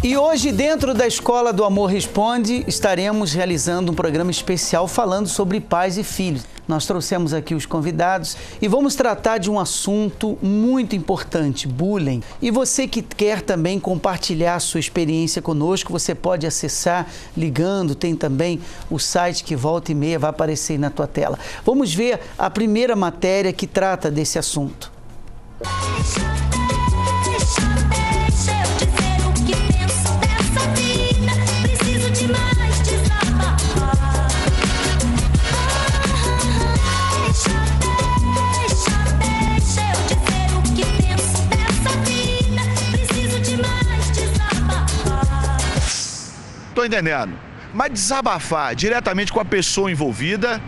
E hoje, dentro da Escola do Amor Responde, estaremos realizando um programa especial falando sobre pais e filhos. Nós trouxemos aqui os convidados e vamos tratar de um assunto muito importante, bullying. E você que quer também compartilhar a sua experiência conosco, você pode acessar ligando, tem também o site que volta e meia vai aparecer aí na tua tela. Vamos ver a primeira matéria que trata desse assunto. Tô entendendo. Mas desabafar diretamente com a pessoa envolvida,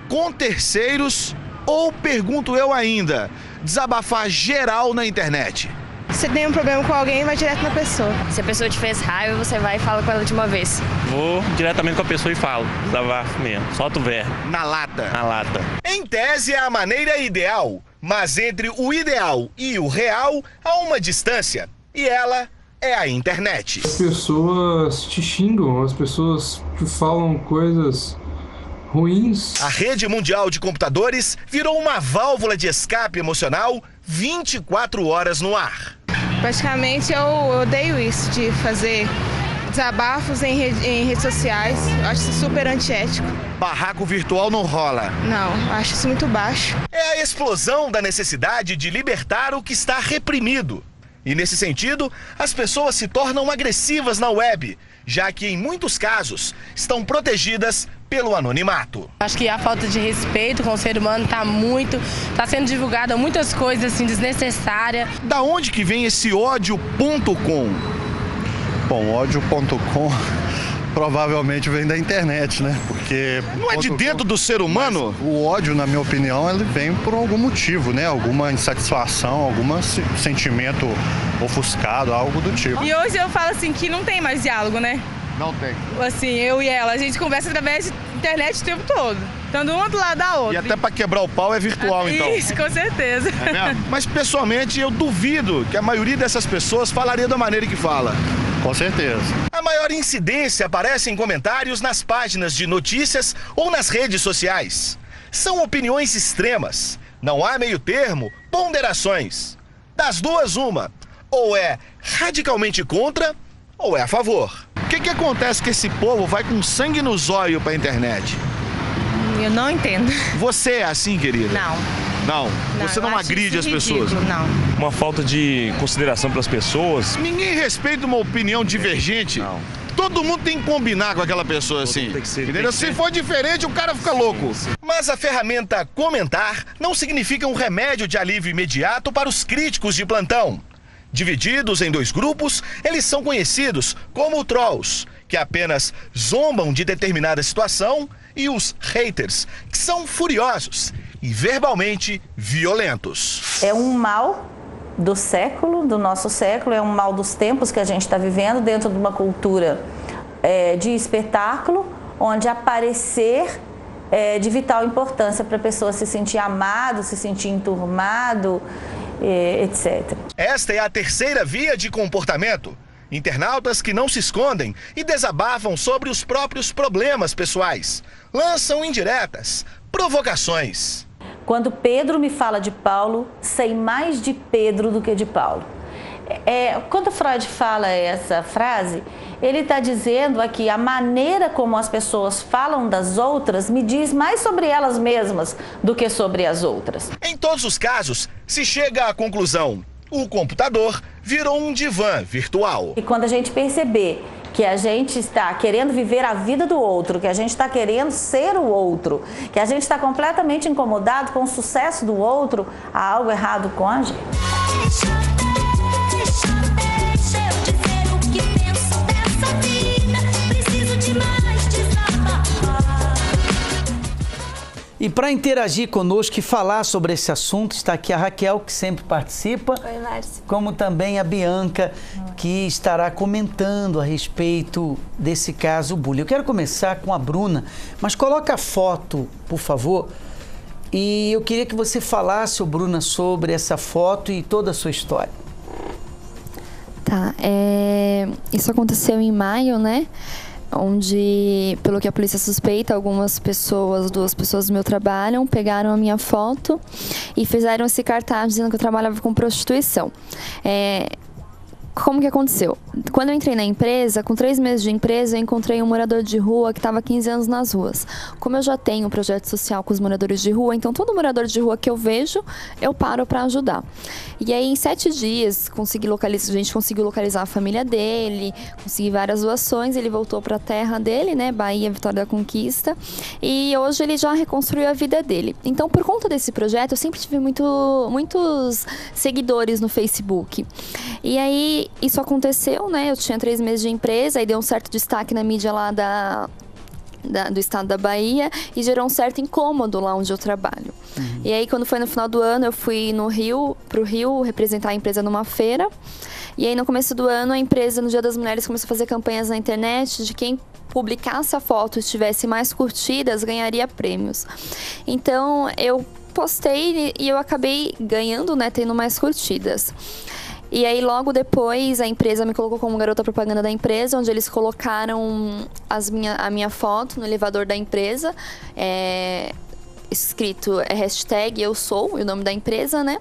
com terceiros ou, pergunto eu ainda, desabafar geral na internet? Se tem um problema com alguém, vai direto na pessoa. Se a pessoa te fez raiva, você vai e fala com ela de uma vez. Vou diretamente com a pessoa e falo, desabafo mesmo, solta o verbo. Na lata? Na lata. Em tese é a maneira ideal, mas entre o ideal e o real há uma distância. E ela é a internet. As pessoas te xingam, as pessoas te falam coisas ruins. A rede mundial de computadores virou uma válvula de escape emocional 24 horas no ar. Praticamente eu odeio isso, de fazer desabafos em redes sociais. Eu acho isso super antiético. Barraco virtual não rola. Não, acho isso muito baixo. É a explosão da necessidade de libertar o que está reprimido. E nesse sentido, as pessoas se tornam agressivas na web, já que em muitos casos estão protegidas pelo anonimato. Acho que a falta de respeito com o ser humano tá sendo divulgada muitas coisas assim desnecessárias. Da onde que vem esse ódio.com? Bom, ódio.com provavelmente vem da internet, né? Porque não é de dentro do ser humano? Mas o ódio, na minha opinião, ele vem por algum motivo, né? Alguma insatisfação, algum sentimento ofuscado, algo do tipo. E hoje eu falo assim que não tem mais diálogo, né? Não tem. Assim, eu e ela, a gente conversa através de internet o tempo todo. Estando uma do lado da outra. E até pra quebrar o pau é virtual, então. Isso, com certeza. É mesmo? Mas pessoalmente eu duvido que a maioria dessas pessoas falaria da maneira que fala. Com certeza. A maior incidência aparece em comentários nas páginas de notícias ou nas redes sociais. São opiniões extremas. Não há meio termo, ponderações. Das duas, uma. Ou é radicalmente contra, ou é a favor. O que acontece que esse povo vai com sangue no zóio pra internet? Eu não entendo. Você é assim, querida? Não. Você não agride as pessoas? Não. Uma falta de consideração para as pessoas. Ninguém respeita uma opinião divergente. Não. Todo mundo tem que combinar com aquela pessoa assim. Entendeu? Se for diferente, o cara fica louco. Mas a ferramenta comentar não significa um remédio de alívio imediato para os críticos de plantão. Divididos em dois grupos, eles são conhecidos como trolls, que apenas zombam de determinada situação, e os haters, que são furiosos e verbalmente violentos. É um mal do século, do nosso século, é um mal dos tempos que a gente está vivendo dentro de uma cultura de espetáculo, onde aparecer é de vital importância para a pessoa se sentir amado, se sentir enturmado, etc. Esta é a terceira via de comportamento. Internautas que não se escondem e desabafam sobre os próprios problemas pessoais. Lançam indiretas, provocações. Quando Pedro me fala de Paulo, sei mais de Pedro do que de Paulo. Quando Freud fala essa frase, ele está dizendo aqui a maneira como as pessoas falam das outras me diz mais sobre elas mesmas do que sobre as outras. Em todos os casos, se chega à conclusão: o computador virou um divã virtual. E quando a gente perceber que a gente está querendo viver a vida do outro, que a gente está querendo ser o outro, que a gente está completamente incomodado com o sucesso do outro, há algo errado com a gente. E para interagir conosco e falar sobre esse assunto, está aqui a Raquel, que sempre participa. Oi, Márcia. Como também a Bianca, que estará comentando a respeito desse caso bullying. Eu quero começar com a Bruna, mas coloca a foto, por favor. E eu queria que você falasse, Bruna, sobre essa foto e toda a sua história. Tá, Isso aconteceu em maio, né? Onde, pelo que a polícia suspeita, duas pessoas do meu trabalho, pegaram a minha foto e fizeram esse cartaz dizendo que eu trabalhava com prostituição. Como que aconteceu? Quando eu entrei na empresa, com 3 meses de empresa, eu encontrei um morador de rua que estava 15 anos nas ruas. Como eu já tenho um projeto social com os moradores de rua, então todo morador de rua que eu vejo, eu paro para ajudar. E aí, em 7 dias, a gente conseguiu localizar a família dele, consegui várias doações, ele voltou para a terra dele, né, Bahia, Vitória da Conquista, e hoje ele já reconstruiu a vida dele. Então, por conta desse projeto, eu sempre tive muitos seguidores no Facebook. E aí, isso aconteceu, né? Eu tinha 3 meses de empresa, aí deu um certo destaque na mídia lá do estado da Bahia e gerou um certo incômodo lá onde eu trabalho. E aí, quando foi no final do ano, eu fui pro Rio, representar a empresa numa feira. E aí, no começo do ano, a empresa, no Dia das Mulheres, começou a fazer campanhas na internet de quem publicasse a foto e tivesse mais curtidas, ganharia prêmios. Então, eu postei e eu acabei ganhando, né? Tendo mais curtidas. E aí, logo depois, a empresa me colocou como garota propaganda da empresa, onde eles colocaram a minha foto no elevador da empresa, escrito hashtag eu sou, o nome da empresa, né?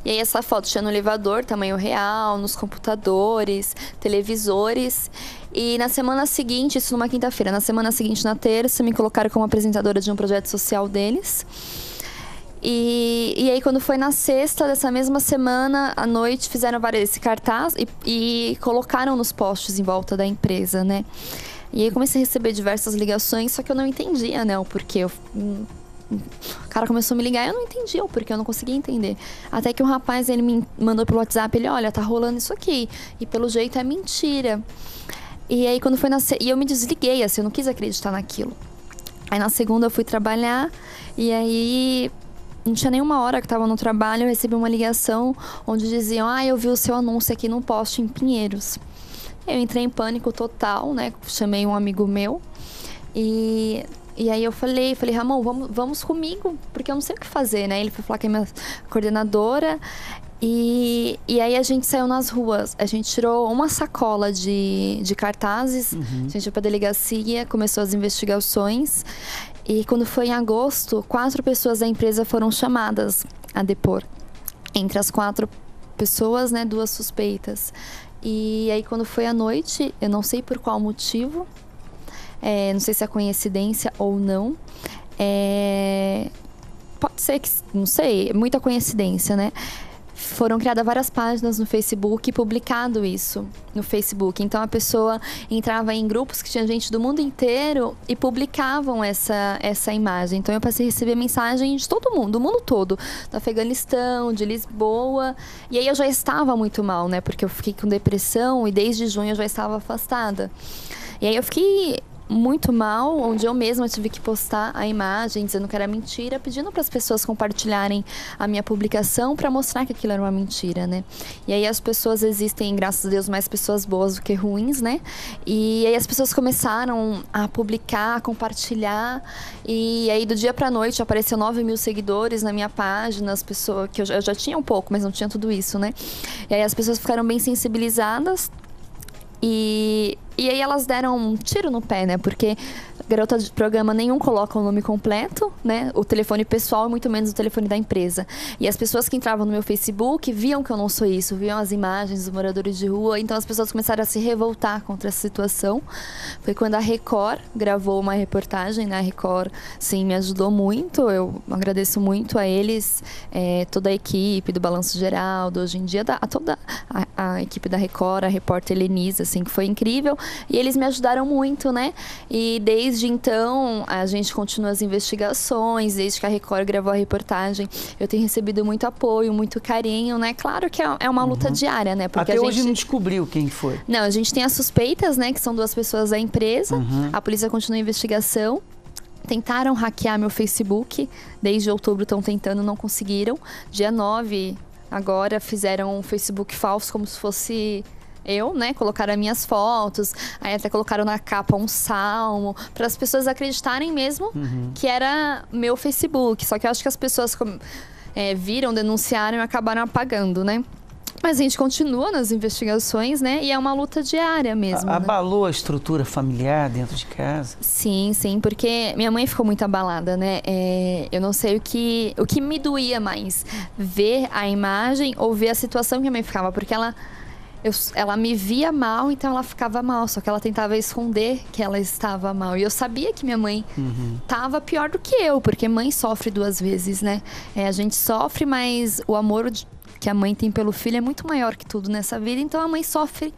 E aí essa foto tinha no elevador, tamanho real, nos computadores, televisores. E na semana seguinte, isso numa quinta-feira, na semana seguinte, na terça, me colocaram como apresentadora de um projeto social deles. E aí, quando foi na sexta dessa mesma semana, à noite, fizeram esse cartaz e colocaram nos postes em volta da empresa, né? E aí, comecei a receber diversas ligações, só que eu não entendia, né, o porquê. O cara começou a me ligar e eu não entendia o porquê, eu não conseguia entender. Até que um rapaz, ele me mandou pelo WhatsApp, ele, olha, tá rolando isso aqui. E pelo jeito é mentira. E aí, quando foi e eu me desliguei, assim, eu não quis acreditar naquilo. Aí, na segunda, eu fui trabalhar e aí... Não tinha nenhuma hora que eu estava no trabalho, eu recebi uma ligação onde diziam, eu vi o seu anúncio aqui num poste em Pinheiros. Eu entrei em pânico total, né? Chamei um amigo meu e aí eu falei, Ramon, vamos comigo, porque eu não sei o que fazer, né? Ele foi falar que é minha coordenadora e aí a gente saiu nas ruas. A gente tirou uma sacola de cartazes, a gente foi pra delegacia, começou as investigações. E quando foi em agosto, 4 pessoas da empresa foram chamadas a depor. Entre as 4 pessoas, né, 2 suspeitas. E aí, quando foi à noite, eu não sei por qual motivo, não sei se é coincidência ou não. Pode ser que, não sei, muita coincidência, né? Foram criadas várias páginas no Facebook e publicado isso no Facebook. Então, a pessoa entrava em grupos que tinha gente do mundo inteiro e publicavam essa imagem. Então, eu passei a receber mensagem de todo mundo, do mundo todo. Do Afeganistão, de Lisboa. E aí, eu já estava muito mal, né? Porque eu fiquei com depressão e desde junho eu já estava afastada. E aí, eu fiquei muito mal, onde eu mesma tive que postar a imagem dizendo que era mentira, pedindo para as pessoas compartilharem a minha publicação para mostrar que aquilo era uma mentira, né? E aí as pessoas existem, graças a Deus, mais pessoas boas do que ruins, né? E aí as pessoas começaram a publicar, a compartilhar, e aí do dia pra noite apareceu 9.000 seguidores na minha página, as pessoas que eu já tinha um pouco, mas não tinha tudo isso, né? E aí as pessoas ficaram bem sensibilizadas. E aí elas deram um tiro no pé, né? Porque garota de programa nenhum coloca o nome completo, né? O telefone pessoal e muito menos o telefone da empresa. E as pessoas que entravam no meu Facebook viam que eu não sou isso, viam as imagens dos moradores de rua. Então as pessoas começaram a se revoltar contra essa situação. Foi quando a Record gravou uma reportagem, né? A Record, sim, me ajudou muito. Eu agradeço muito a eles, toda a equipe do Balanço Geral, do Hoje em Dia, toda a equipe da Record, a repórter Helenise, assim, que foi incrível. E eles me ajudaram muito, né? E desde então, a gente continua as investigações, desde que a Record gravou a reportagem, eu tenho recebido muito apoio, muito carinho, né? Claro que é uma luta diária, né? Porque até hoje não descobriu quem foi. Não, a gente tem as suspeitas, né? Que são 2 pessoas da empresa. A polícia continua a investigação. Tentaram hackear meu Facebook, desde outubro estão tentando, não conseguiram. Dia 9, agora, fizeram um Facebook falso, como se fosse... eu, né, colocaram as minhas fotos, aí até colocaram na capa um salmo, para as pessoas acreditarem mesmo que era meu Facebook. Só que eu acho que as pessoas viram, denunciaram e acabaram apagando, né? Mas a gente continua nas investigações, né? E é uma luta diária mesmo. Abalou a estrutura familiar dentro de casa? Sim, porque minha mãe ficou muito abalada, né? Eu não sei o que me doía mais, ver a imagem ou ver a situação que minha mãe ficava, porque ela me via mal, então ela ficava mal, só que ela tentava esconder que ela estava mal. E eu sabia que minha mãe estava pior do que eu, porque mãe sofre 2 vezes, né? A gente sofre, mas o amor que a mãe tem pelo filho é muito maior que tudo nessa vida, então a mãe sofre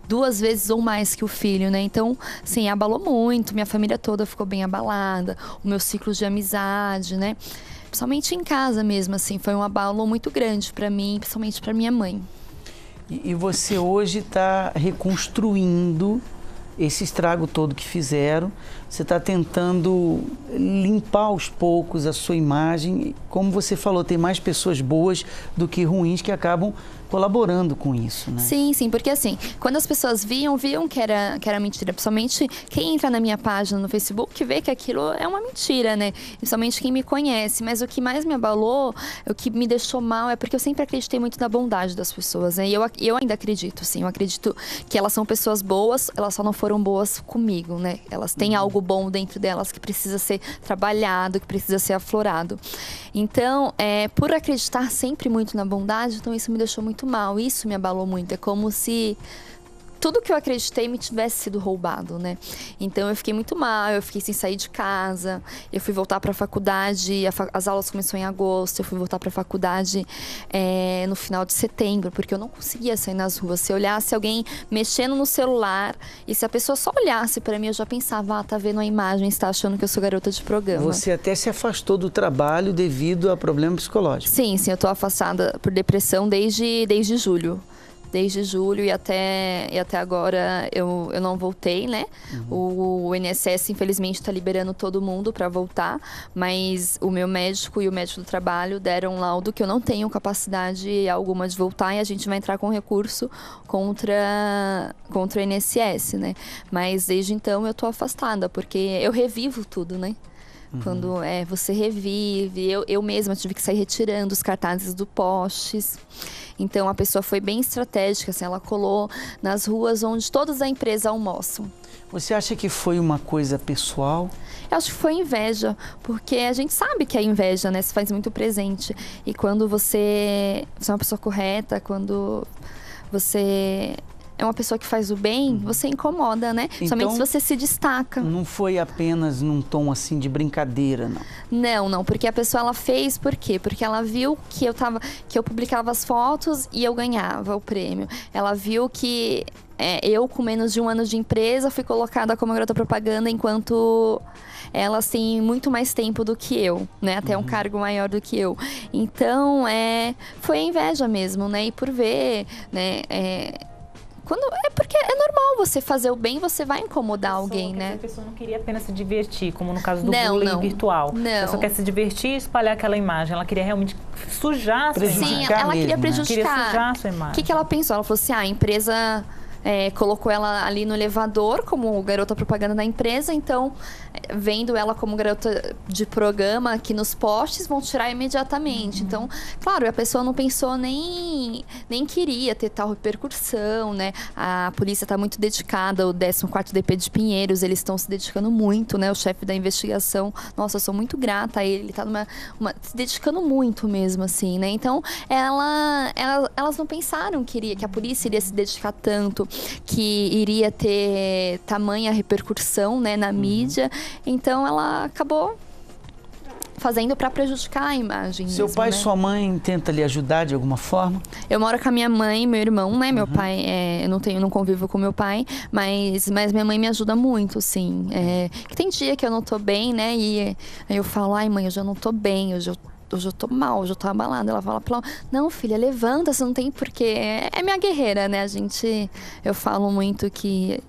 2 vezes ou mais que o filho, né? Então, sim, abalou muito, minha família toda ficou bem abalada, o meu ciclo de amizade, né? Principalmente em casa mesmo, assim, foi um abalo muito grande para mim, principalmente para minha mãe. E você hoje está reconstruindo esse estrago todo que fizeram. Você está tentando limpar aos poucos a sua imagem. Como você falou, tem mais pessoas boas do que ruins que acabam colaborando com isso, né? Sim, porque assim, quando as pessoas viam que era mentira. Principalmente quem entra na minha página no Facebook vê que aquilo é uma mentira, né? Principalmente quem me conhece. Mas o que mais me abalou, o que me deixou mal, é porque eu sempre acreditei muito na bondade das pessoas, né? E eu ainda acredito, sim. Eu acredito que elas são pessoas boas, elas só não foram boas comigo, né? Elas têm algo bom dentro delas que precisa ser trabalhado, que precisa ser aflorado. Então, por acreditar sempre muito na bondade, então isso me deixou muito mal, isso me abalou muito. É como se tudo que eu acreditei me tivesse sido roubado, né? Então eu fiquei muito mal, eu fiquei sem sair de casa, eu fui voltar para a faculdade, as aulas começaram em agosto, eu fui voltar para a faculdade no final de setembro, porque eu não conseguia sair nas ruas. Se eu olhasse alguém mexendo no celular, e se a pessoa só olhasse para mim, eu já pensava, tá vendo a imagem, está achando que eu sou garota de programa. Você até se afastou do trabalho devido a problema psicológico. Sim, eu tô afastada por depressão desde julho. Desde julho e até agora eu não voltei, né? O INSS, infelizmente, está liberando todo mundo para voltar, mas o meu médico e o médico do trabalho deram um laudo que eu não tenho capacidade alguma de voltar, e a gente vai entrar com recurso contra o INSS, né? Mas desde então eu tô afastada, porque eu revivo tudo, né? Quando você revive, eu mesma tive que sair retirando os cartazes do postes. Então a pessoa foi bem estratégica, assim, ela colou nas ruas onde todos da empresa almoçam. Você acha que foi uma coisa pessoal? Eu acho que foi inveja, porque a gente sabe que a inveja, né, se faz muito presente. E quando você é uma pessoa correta, quando você é uma pessoa que faz o bem, você incomoda, né? Então, somente se você se destaca. Não foi apenas num tom assim de brincadeira, não? Não, porque a pessoa ela fez por quê? Porque ela viu que eu publicava as fotos e eu ganhava o prêmio. Ela viu que eu, com menos de 1 ano de empresa, fui colocada como garota propaganda, enquanto elas têm muito mais tempo do que eu, né? Até um cargo maior do que eu. Então, foi a inveja mesmo, né? E por ver, né? Porque é normal você fazer o bem, você vai incomodar alguém, né? A pessoa não queria apenas se divertir, como no caso do bullying virtual. Não. A pessoa quer se divertir e espalhar aquela imagem. Ela queria realmente sujar a sua imagem. Sim, ela queria prejudicar. Queria sujar a sua imagem. O que ela pensou? Ela falou assim, a empresa colocou ela ali no elevador como garota propaganda da empresa, então, vendo ela como garota de programa aqui nos postes, vão tirar imediatamente. Então, claro, a pessoa não pensou nem queria ter tal repercussão, né? A polícia está muito dedicada, o 14º DP de Pinheiros, eles estão se dedicando muito, né? O chefe da investigação, nossa, eu sou muito grata a ele tá se dedicando muito mesmo, assim, né? Então, elas não pensaram que a polícia iria se dedicar tanto, que iria ter tamanha repercussão, né, na mídia. Então ela acabou fazendo para prejudicar a imagem. Seu pai e sua mãe tentam lhe ajudar de alguma forma? Eu moro com a minha mãe e meu irmão, né? Meu pai, eu não convivo com meu pai, mas minha mãe me ajuda muito, sim. Que tem dia que eu não tô bem, né? E aí eu falo, ai mãe, hoje eu não tô bem, hoje eu tô mal, hoje eu tô abalada. Ela fala, não filha, levanta, você não tem porquê. É minha guerreira, né? Eu falo muito que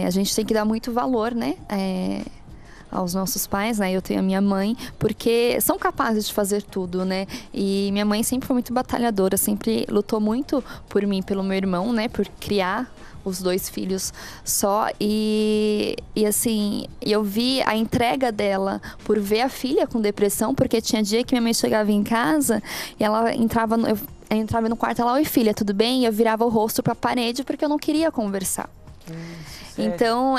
a gente tem que dar muito valor, né? Aos nossos pais, né? Eu tenho a minha mãe, porque são capazes de fazer tudo, né? E minha mãe sempre foi muito batalhadora, sempre lutou muito por mim, pelo meu irmão, né? Por criar os 2 filhos só, e assim, eu vi a entrega dela por ver a filha com depressão, porque tinha dia que minha mãe chegava em casa e ela entrava entrava no quarto, ela, oi filha, tudo bem? E eu virava o rosto pra parede porque eu não queria conversar. Então,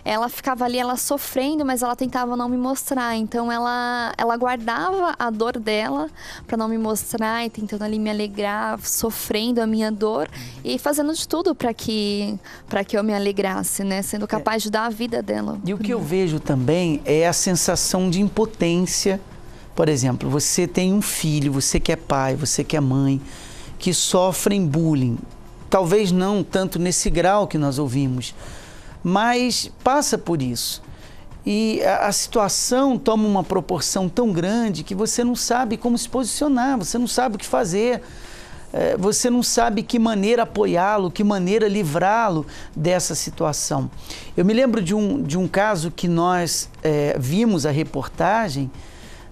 ela ficava ali, ela sofrendo, mas ela tentava não me mostrar. Então, ela guardava a dor dela para não me mostrar e tentando ali me alegrar, sofrendo a minha dor e fazendo de tudo para que eu me alegrasse, né? Sendo capaz de dar a vida dela. E o que eu vejo também é a sensação de impotência. Por exemplo, você tem um filho, você que é pai, você que é mãe, que sofrem bullying. Talvez não tanto nesse grau que nós ouvimos, mas passa por isso. E a situação toma uma proporção tão grande que você não sabe como se posicionar, você não sabe o que fazer, você não sabe que maneira apoiá-lo, que maneira livrá-lo dessa situação. Eu me lembro de um caso que nós vimos a reportagem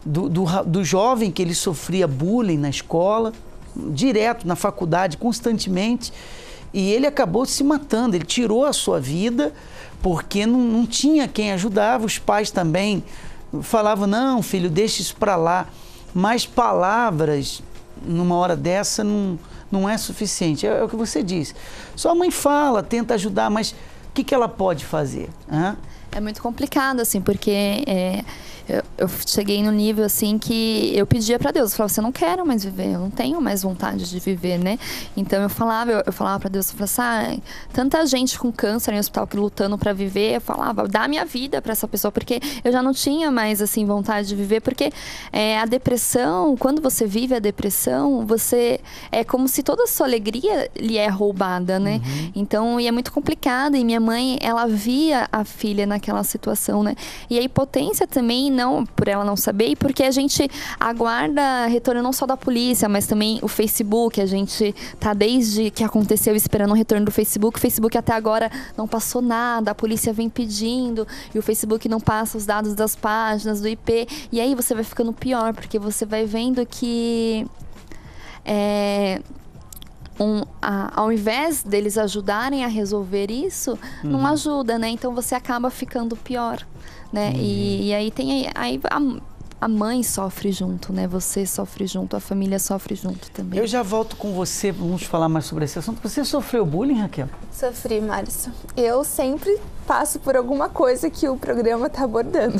do jovem que ele sofria bullying na escola, direto na faculdade, constantemente, e ele acabou se matando, ele tirou a sua vida porque não tinha quem ajudava, os pais também falavam, não filho, deixa isso para lá, mas palavras numa hora dessa não é suficiente, é o que você disse, sua mãe fala, tenta ajudar, mas o que ela pode fazer? É muito complicado, assim, porque eu cheguei no nível, assim, que eu pedia pra Deus. Eu falava assim, eu não quero mais viver, eu não tenho mais vontade de viver, né? Então eu falava pra Deus, eu falava assim, tanta gente com câncer em hospital que lutando pra viver, eu falava, dá minha vida pra essa pessoa, porque eu já não tinha mais, assim, vontade de viver, porque a depressão, quando você vive a depressão, é como se toda a sua alegria lhe é roubada, né? Então, e é muito complicado, e minha mãe, ela via a filha naquela situação, né? E a impotência também, não por ela não saber, e porque a gente aguarda retorno não só da polícia, mas também o Facebook, a gente tá desde que aconteceu esperando o retorno do Facebook, o Facebook até agora não passou nada, a polícia vem pedindo, e o Facebook não passa os dados das páginas, do IP, e aí você vai ficando pior, porque você vai vendo que ao invés deles ajudarem a resolver isso, não ajuda, né? Então você acaba ficando pior, né? E aí a mãe sofre junto, né? Você sofre junto, a família sofre junto também. Eu já volto com você, vamos falar mais sobre esse assunto. Você sofreu bullying, Raquel? Sofri, Márcio. Eu sempre passo por alguma coisa que o programa está abordando,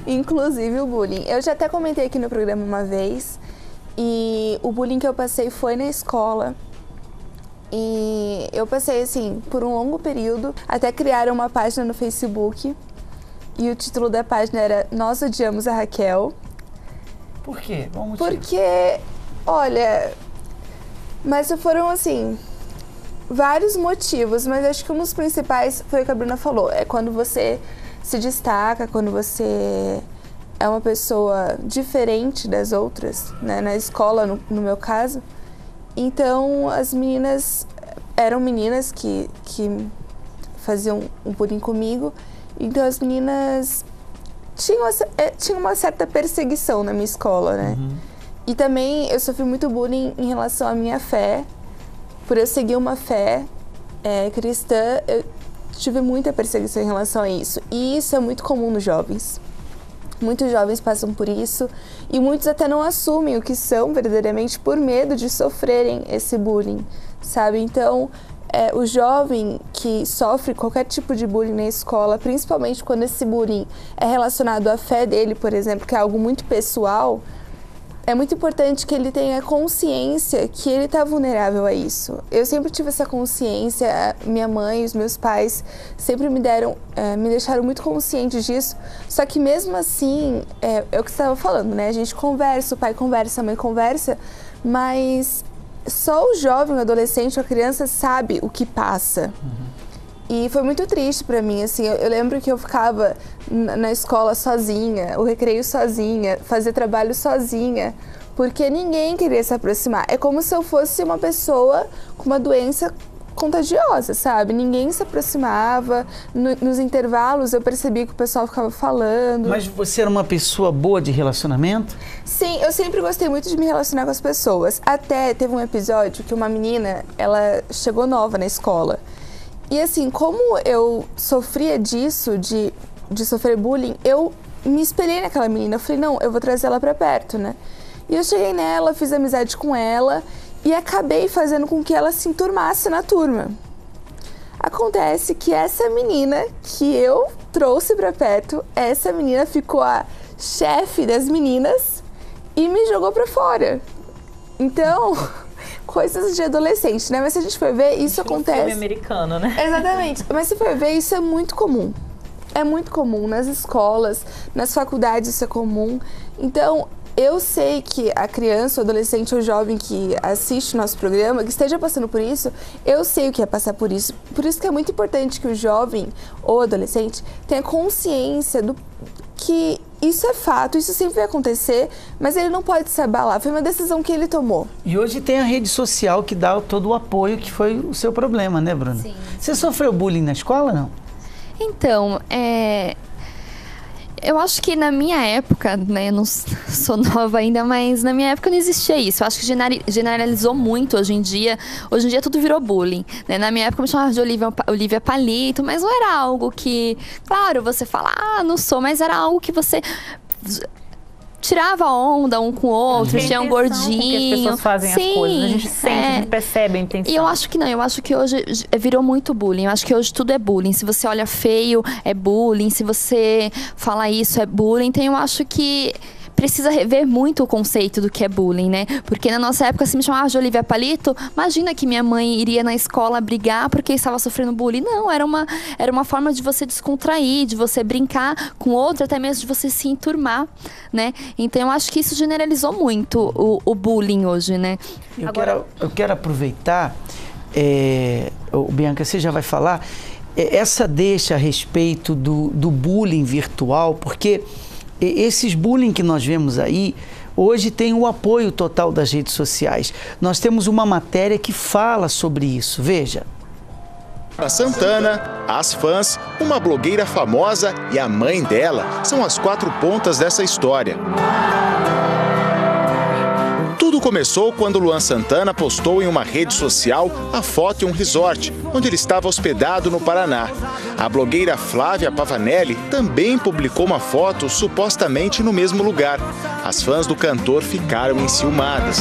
inclusive o bullying. Eu já até comentei aqui no programa uma vez, e o bullying que eu passei foi na escola. E eu passei, assim, por um longo período, até criaram uma página no Facebook. E o título da página era Nós Odiamos a Raquel. Por quê? Porque, olha, mas foram, assim, vários motivos. Mas acho que um dos principais foi o que a Bruna falou. É quando você se destaca, quando você é uma pessoa diferente das outras, né? Na escola, no meu caso. Então, as meninas eram meninas que faziam um bullying comigo. Então, as meninas tinham uma certa perseguição na minha escola, né? E também eu sofri muito bullying em relação à minha fé. Por eu seguir uma fé cristã, eu tive muita perseguição em relação a isso. E isso é muito comum nos jovens. Muitos jovens passam por isso e muitos até não assumem o que são verdadeiramente por medo de sofrerem esse bullying, sabe? Então, o jovem que sofre qualquer tipo de bullying na escola, principalmente quando esse bullying é relacionado à fé dele, por exemplo, que é algo muito pessoal, é muito importante que ele tenha consciência que ele está vulnerável a isso. Eu sempre tive essa consciência, minha mãe e os meus pais sempre me deixaram muito consciente disso, só que mesmo assim, é o que você estava falando, né? A gente conversa, o pai conversa, a mãe conversa, mas só o jovem, o adolescente, a criança sabe o que passa. E foi muito triste pra mim, assim, eu lembro que eu ficava na escola sozinha, o recreio sozinha, fazer trabalho sozinha, porque ninguém queria se aproximar. É como se eu fosse uma pessoa com uma doença contagiosa, sabe? Ninguém se aproximava, nos intervalos eu percebi que o pessoal ficava falando. Mas você era uma pessoa boa de relacionamento? Sim, eu sempre gostei muito de me relacionar com as pessoas. Até teve um episódio que uma menina, ela chegou nova na escola. E assim, como eu sofria disso, de sofrer bullying, eu me espelhei naquela menina. Eu falei, não, eu vou trazer ela pra perto, né? E eu cheguei nela, fiz amizade com ela e acabei fazendo com que ela se enturmasse na turma. Acontece que essa menina que eu trouxe para perto, essa menina ficou a chefe das meninas e me jogou para fora. Então, coisas de adolescente, né? Mas se a gente for ver, isso acontece... filme americano, né? Exatamente. Mas se for ver, isso é muito comum. É muito comum nas escolas, nas faculdades isso é comum. Então, eu sei que a criança, o adolescente ou jovem que assiste o nosso programa, que esteja passando por isso, eu sei o que é passar por isso. Por isso que é muito importante que o jovem ou adolescente tenha consciência do que isso é fato, isso sempre vai acontecer, mas ele não pode se abalar. Foi uma decisão que ele tomou. E hoje tem a rede social que dá todo o apoio, que foi o seu problema, né, Bruna? Sim. Você sofreu bullying na escola, não? Então, eu acho que na minha época, né, eu não sou nova ainda, mas na minha época não existia isso. Eu acho que generalizou muito hoje em dia. Hoje em dia tudo virou bullying, né? Na minha época eu me chamava de Olivia Palito, mas não era algo que, claro, você fala, não sou, mas era algo que você tirava onda um com o outro, tinha um gordinho. Que as pessoas fazem as coisas, a gente sente, a gente percebe a intenção. E eu acho que não, eu acho que hoje virou muito bullying. Eu acho que hoje tudo é bullying. Se você olha feio, é bullying. Se você fala isso, é bullying. Então eu acho que precisa rever muito o conceito do que é bullying, né? Porque na nossa época, se me chamava de Olivia Palito, imagina que minha mãe iria na escola brigar porque estava sofrendo bullying. Não, era uma forma de você descontrair, de você brincar com outro, até mesmo de você se enturmar, né? Então eu acho que isso generalizou muito o bullying hoje, né? Eu quero aproveitar, Bianca, você já vai falar, essa deixa a respeito do bullying virtual, porque esses bullying que nós vemos aí, hoje tem o apoio total das redes sociais. Nós temos uma matéria que fala sobre isso, veja. A Santana, as fãs, uma blogueira famosa e a mãe dela são as 4 pontas dessa história. Tudo começou quando Luan Santana postou em uma rede social a foto de um resort, onde ele estava hospedado no Paraná. A blogueira Flávia Pavanelli também publicou uma foto supostamente no mesmo lugar. As fãs do cantor ficaram enciumadas.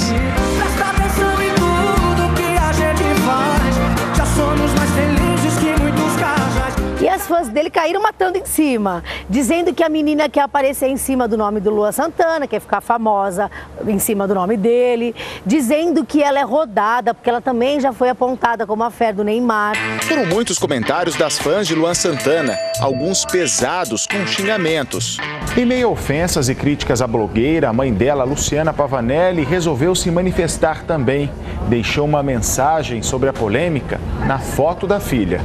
Presta atenção em tudo que a gente faz, já somos mais felizes que muitos casais. E as fãs dele caíram matando em cima, dizendo que a menina quer aparecer em cima do nome do Luan Santana, quer ficar famosa em cima do nome dele, dizendo que ela é rodada, porque ela também já foi apontada como a fé do Neymar. Foram muitos comentários das fãs de Luan Santana, alguns pesados com xingamentos. Em meio a ofensas e críticas à blogueira, a mãe dela, Luciana Pavanelli, resolveu se manifestar também. Deixou uma mensagem sobre a polêmica na foto da filha.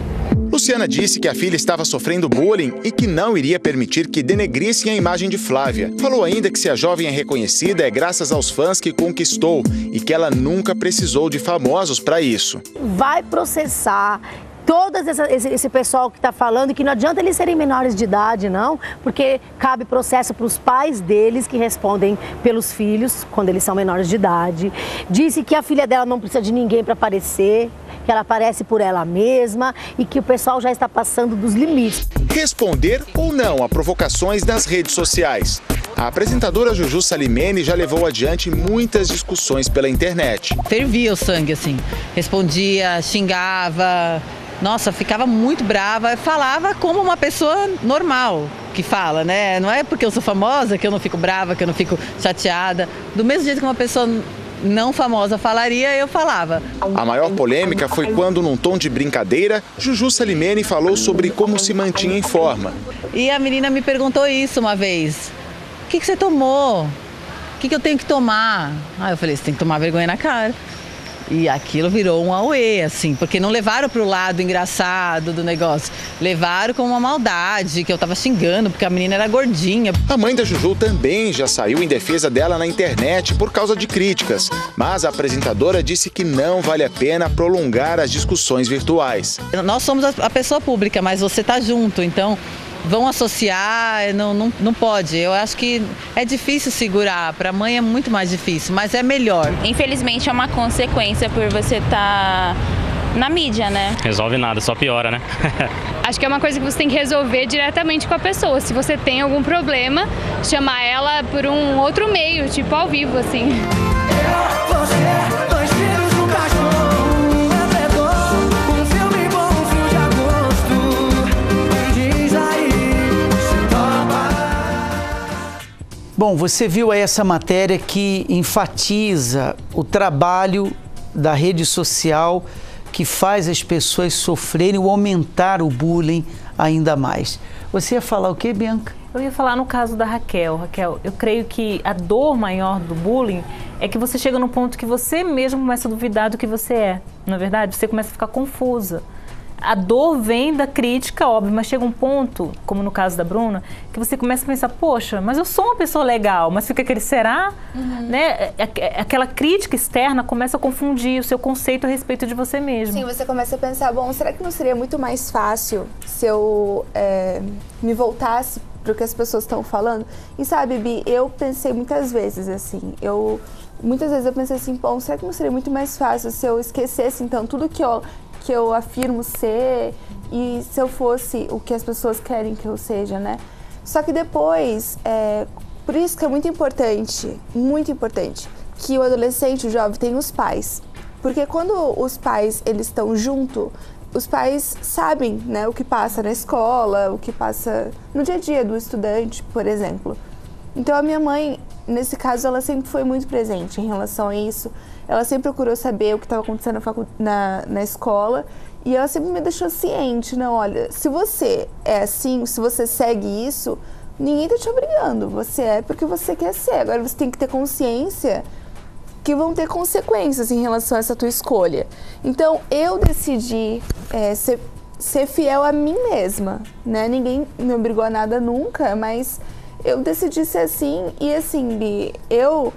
Luciana disse que a filha estava sofrendo bullying e que não iria permitir que denegrissem a imagem de Flávia. Falou ainda que se a jovem é reconhecida é graças aos fãs que conquistou e que ela nunca precisou de famosos para isso. Vai processar todo esse pessoal que está falando que não adianta eles serem menores de idade, não, porque cabe processo para os pais deles que respondem pelos filhos quando eles são menores de idade. Disse que a filha dela não precisa de ninguém para aparecer, que ela aparece por ela mesma e que o pessoal já está passando dos limites. Responder ou não a provocações das redes sociais. A apresentadora Juju Salimene já levou adiante muitas discussões pela internet. Fervia o sangue, assim. Respondia, xingava. Nossa, ficava muito brava. Eu falava como uma pessoa normal que fala, né? Não é porque eu sou famosa que eu não fico brava, que eu não fico chateada. Do mesmo jeito que uma pessoa não famosa falaria, eu falava. A maior polêmica foi quando, num tom de brincadeira, Juju Salimene falou sobre como se mantinha em forma. E a menina me perguntou isso uma vez. O que você tomou? O que eu tenho que tomar? Aí eu falei, você tem que tomar vergonha na cara. E aquilo virou um auê, assim, porque não levaram para o lado engraçado do negócio. Levaram como uma maldade, que eu tava xingando, porque a menina era gordinha. A mãe da Juju também já saiu em defesa dela na internet por causa de críticas. Mas a apresentadora disse que não vale a pena prolongar as discussões virtuais. Nós somos a pessoa pública, mas você tá junto, então vão associar, não pode. Eu acho que é difícil segurar, para a mãe é muito mais difícil, mas é melhor. Infelizmente é uma consequência por você estar na mídia, né? Resolve nada, só piora, né? Acho que é uma coisa que você tem que resolver diretamente com a pessoa. Se você tem algum problema, chamar ela por um outro meio, tipo ao vivo, assim. Bom, você viu aí essa matéria que enfatiza o trabalho da rede social que faz as pessoas sofrerem ou aumentar o bullying ainda mais. Você ia falar o quê, Bianca? Eu ia falar no caso da Raquel. Raquel, eu creio que a dor maior do bullying é que você chega num ponto que você mesmo começa a duvidar do que você é. Não é verdade? Você começa a ficar confusa. A dor vem da crítica, óbvio, mas chega um ponto, como no caso da Bruna, que você começa a pensar, poxa, mas eu sou uma pessoa legal, mas fica aquele será? Né? Aquela crítica externa começa a confundir o seu conceito a respeito de você mesmo. Sim, você começa a pensar, bom, será que não seria muito mais fácil se eu me voltasse para o que as pessoas estão falando? E sabe, Bi, eu pensei muitas vezes assim, muitas vezes eu pensei assim, bom, será que não seria muito mais fácil se eu esquecesse então tudo que eu afirmo ser e se eu fosse o que as pessoas querem que eu seja, né? Só que depois, por isso que é muito importante, que o adolescente, o jovem, tenha os pais. Porque quando os pais, eles estão junto, os pais sabem, né, o que passa na escola, o que passa no dia a dia do estudante, por exemplo. Então a minha mãe, nesse caso, ela sempre foi muito presente em relação a isso. Ela sempre procurou saber o que estava acontecendo na escola e ela sempre me deixou ciente. Não, olha, se você é assim, se você segue isso, ninguém está te obrigando. Você é porque você quer ser. Agora você tem que ter consciência que vão ter consequências em relação a essa tua escolha. Então eu decidi ser fiel a mim mesma, né? Ninguém me obrigou a nada nunca, mas eu decidi ser assim. E assim, Bi, eu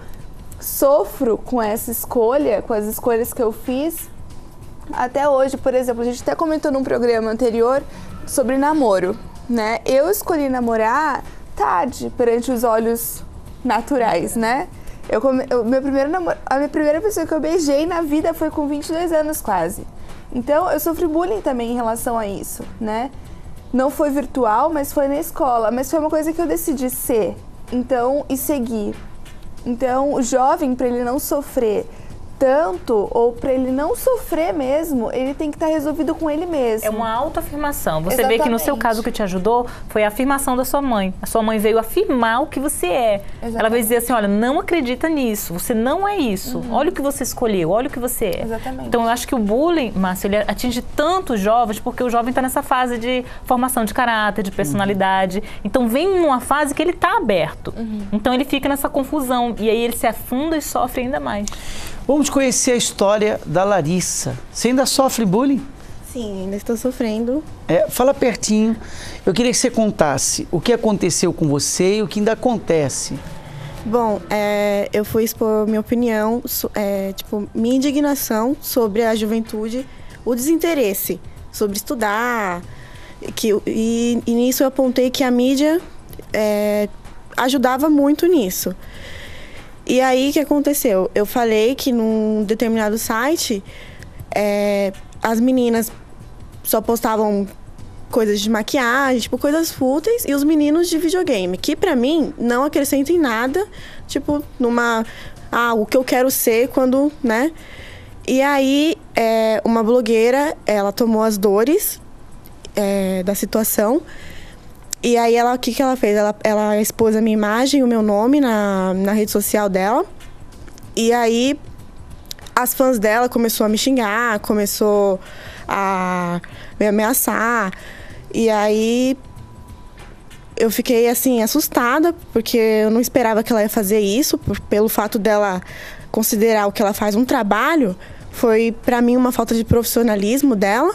sofro com essa escolha, com as escolhas que eu fiz até hoje. Por exemplo, a gente até comentou num programa anterior sobre namoro, né? Eu escolhi namorar tarde, perante os olhos naturais, né? A minha primeira pessoa que eu beijei na vida foi com 22 anos quase. Então eu sofri bullying também em relação a isso, né? Não foi virtual, mas foi na escola, mas foi uma coisa que eu decidi ser, então, e seguir. Então, o jovem, para ele não sofrer tanto, ou para ele não sofrer mesmo, ele tem que estar resolvido com ele mesmo. É uma autoafirmação. Você vê que no seu caso o que te ajudou foi a afirmação da sua mãe. A sua mãe veio afirmar o que você é. Exatamente. Ela veio dizer assim, olha, não acredita nisso, você não é isso. Olha o que você escolheu, olha o que você é. Exatamente. Então eu acho que o bullying, Márcia, ele atinge tanto os jovens, porque o jovem está nessa fase de formação de caráter, de personalidade. Então vem numa fase que ele está aberto. Então ele fica nessa confusão e aí ele se afunda e sofre ainda mais. Vamos conhecer a história da Larissa. Você ainda sofre bullying? Sim, ainda estou sofrendo. Fala pertinho. Eu queria que você contasse o que aconteceu com você e o que ainda acontece. Bom, eu fui expor minha opinião, minha indignação sobre a juventude, o desinteresse sobre estudar. E nisso eu apontei que a mídia ajudava muito nisso. E aí, o que aconteceu? Eu falei que num determinado site, as meninas só postavam coisas de maquiagem, tipo, coisas fúteis, e os meninos de videogame, que pra mim não acrescentam em nada, tipo, o que eu quero ser quando, né? E aí, uma blogueira, ela tomou as dores da situação. E aí, o que ela fez? Ela expôs a minha imagem, o meu nome na rede social dela. E aí, as fãs dela começou a me xingar, começou a me ameaçar. E aí, eu fiquei, assim, assustada, porque eu não esperava que ela ia fazer isso. Pelo fato dela considerar o que ela faz um trabalho, foi, pra mim, uma falta de profissionalismo dela.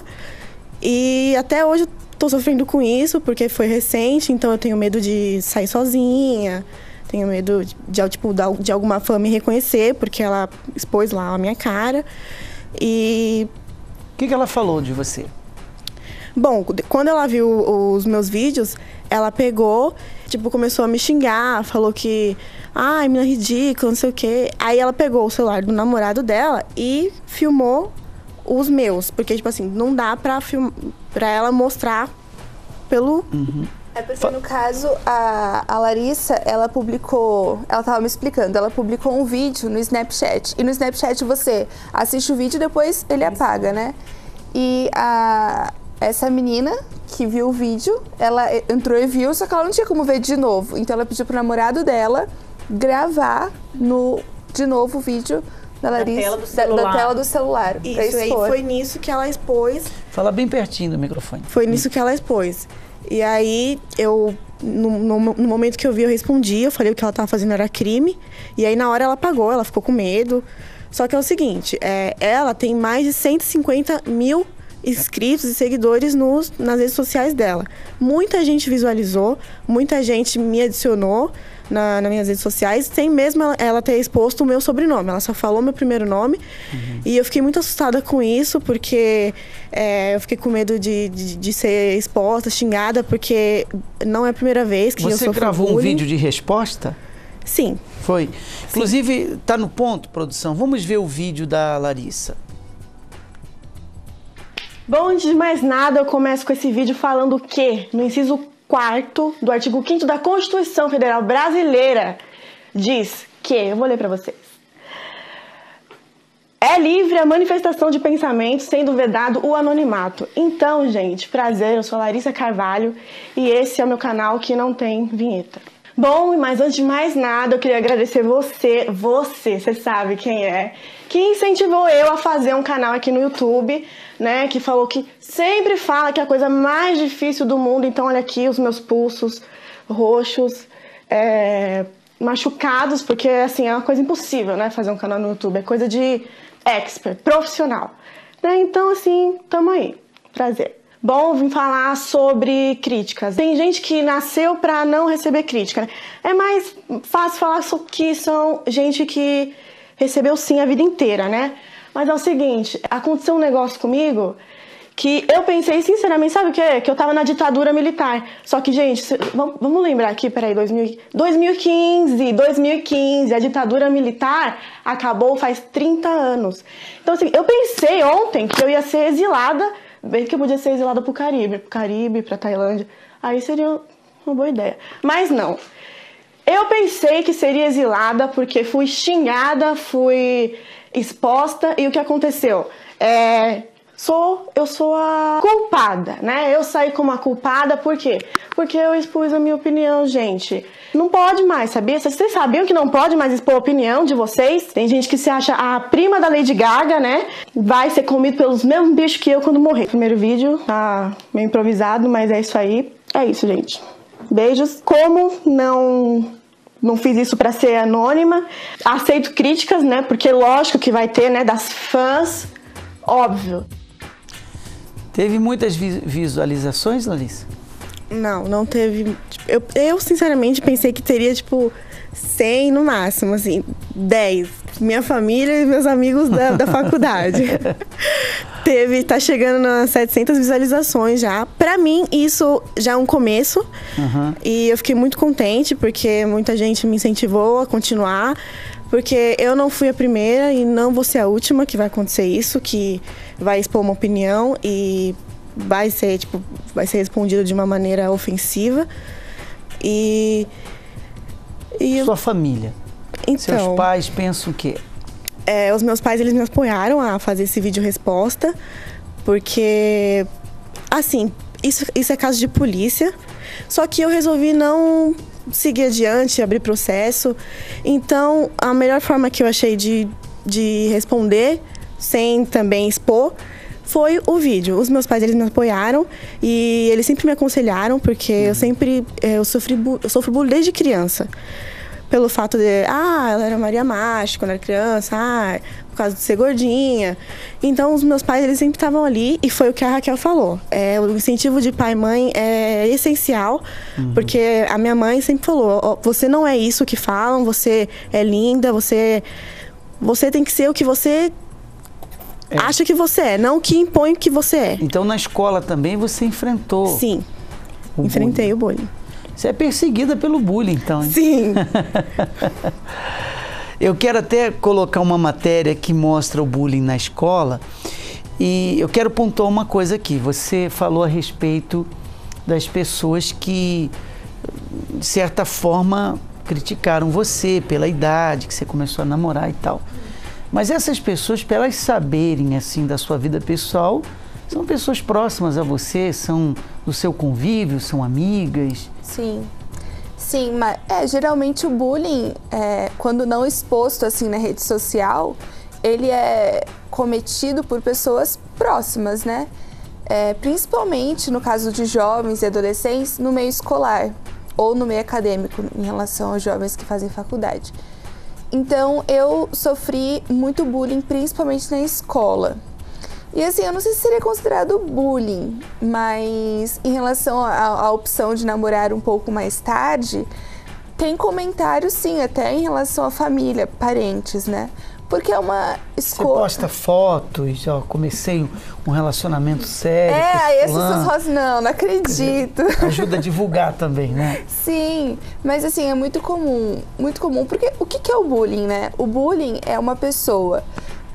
E até hoje estou sofrendo com isso, porque foi recente, então eu tenho medo de sair sozinha, tenho medo de alguma fã me reconhecer, porque ela expôs lá a minha cara. E o que ela falou de você? Bom, quando ela viu os meus vídeos, ela pegou, começou a me xingar, falou que, menina ridícula, não sei o quê. Aí ela pegou o celular do namorado dela e filmou os meus, porque, não dá pra ela mostrar pelo... É porque, no caso, a Larissa, ela tava me explicando, ela publicou um vídeo no Snapchat. E no Snapchat você assiste o vídeo e depois ele apaga, né? E essa menina que viu o vídeo, ela entrou e viu, só que ela não tinha como ver de novo. Então ela pediu pro namorado dela gravar de novo o vídeo da Larissa, da tela do celular. Isso, aí foi nisso que ela expôs. Fala bem pertinho do microfone. Foi nisso que ela expôs. E aí, no momento que eu vi, eu respondi, eu falei que o que ela estava fazendo era crime. E aí, na hora, ela apagou, ela ficou com medo. Só que é o seguinte, ela tem mais de 150 mil inscritos e seguidores nas redes sociais dela. Muita gente visualizou, muita gente me adicionou nas minhas redes sociais, sem mesmo ela ter exposto o meu sobrenome. Ela só falou meu primeiro nome. E eu fiquei muito assustada com isso, porque eu fiquei com medo de ser exposta, xingada, porque não é a primeira vez que eu sofro bullying. Você gravou um vídeo de resposta? Sim. Foi? Inclusive, tá no ponto, produção. Vamos ver o vídeo da Larissa. Bom, antes de mais nada, eu começo com esse vídeo falando que, no inciso 4º do artigo 5º da Constituição Federal Brasileira, diz que, eu vou ler para vocês, é livre a manifestação de pensamento, sendo vedado o anonimato. Então, gente, prazer, eu sou a Larissa Carvalho e esse é o meu canal que não tem vinheta. Bom, mas antes de mais nada, eu queria agradecer você sabe quem é, que incentivou eu a fazer um canal aqui no YouTube, né, que falou que sempre fala que é a coisa mais difícil do mundo. Então, olha aqui os meus pulsos roxos, machucados, porque, assim, é uma coisa impossível, né, fazer um canal no YouTube, é coisa de expert, profissional, né, então, assim, tamo aí, prazer. Bom, vim falar sobre críticas. Tem gente que nasceu pra não receber crítica, né? É mais fácil falar que são gente que recebeu sim a vida inteira, né? Mas é o seguinte, aconteceu um negócio comigo que eu pensei sinceramente, sabe o quê? Que eu tava na ditadura militar. Só que, gente, vamos lembrar aqui, peraí, 2015, a ditadura militar acabou faz 30 anos. Então, assim, eu pensei ontem que eu ia ser exilada, bem que eu podia ser exilada pro Caribe, pra Tailândia. Aí seria uma boa ideia. Mas não. Eu pensei que seria exilada porque fui xingada, fui exposta. E o que aconteceu? Eu sou a culpada, né? Eu saí como a culpada, por quê? Porque eu expus a minha opinião, gente. Não pode mais, sabia? Vocês sabiam que não pode mais expor a opinião de vocês? Tem gente que se acha a prima da Lady Gaga, né? Vai ser comido pelos mesmos bichos que eu quando morrer. Primeiro vídeo, tá meio improvisado, mas é isso aí. É isso, gente. Beijos. Como não fiz isso pra ser anônima, aceito críticas, né? Porque lógico que vai ter, né? Das fãs, óbvio. Teve muitas visualizações, Larissa? Não teve. Eu sinceramente pensei que teria, tipo, 100 no máximo, assim, 10. Minha família e meus amigos da faculdade. Tá chegando nas 700 visualizações já. Pra mim, isso já é um começo. E eu fiquei muito contente, porque muita gente me incentivou a continuar. Porque eu não fui a primeira e não vou ser a última que vai acontecer isso, que vai expor uma opinião e vai ser respondido de uma maneira ofensiva. E sua família? Então, seus pais pensam o quê? Os meus pais, eles me apoiaram a fazer esse vídeo resposta, porque, assim, isso é caso de polícia, só que eu resolvi não seguir adiante, abrir processo. Então, a melhor forma que eu achei de responder, sem também expor, foi o vídeo. Os meus pais, eles me apoiaram e eles sempre me aconselharam, porque eu sofro bullying desde criança. Pelo fato de, ela era Maria Macho quando era criança, por causa de ser gordinha. Então, os meus pais, eles sempre estavam ali, e foi o que a Raquel falou. O incentivo de pai e mãe é essencial, porque a minha mãe sempre falou, você não é isso que falam, você é linda, você tem que ser o que você acha que você é, não o que impõe que você é. Então, na escola também você enfrentou? Sim, enfrentei o bullying. Você é perseguida pelo bullying, então, hein? Sim. Eu quero até colocar uma matéria que mostra o bullying na escola. E eu quero pontuar uma coisa aqui. Você falou a respeito das pessoas que, de certa forma, criticaram você pela idade que você começou a namorar e tal. Mas essas pessoas, para elas saberem assim da sua vida pessoal, são pessoas próximas a você, são do seu convívio, são amigas. Sim. Sim, mas geralmente o bullying, quando não exposto assim na rede social, ele é cometido por pessoas próximas, né? Principalmente no caso de jovens e adolescentes no meio escolar ou no meio acadêmico, em relação aos jovens que fazem faculdade. Então, eu sofri muito bullying, principalmente na escola. E assim, eu não sei se seria considerado bullying, mas em relação à opção de namorar um pouco mais tarde, tem comentários sim, até em relação à família, parentes, né? Porque é uma escolha. Você posta fotos, ó, comecei um relacionamento sério. Essas rosas, não acredito. Ajuda a divulgar também, né? Sim, mas assim, é muito comum, porque o que é o bullying, né? O bullying é uma pessoa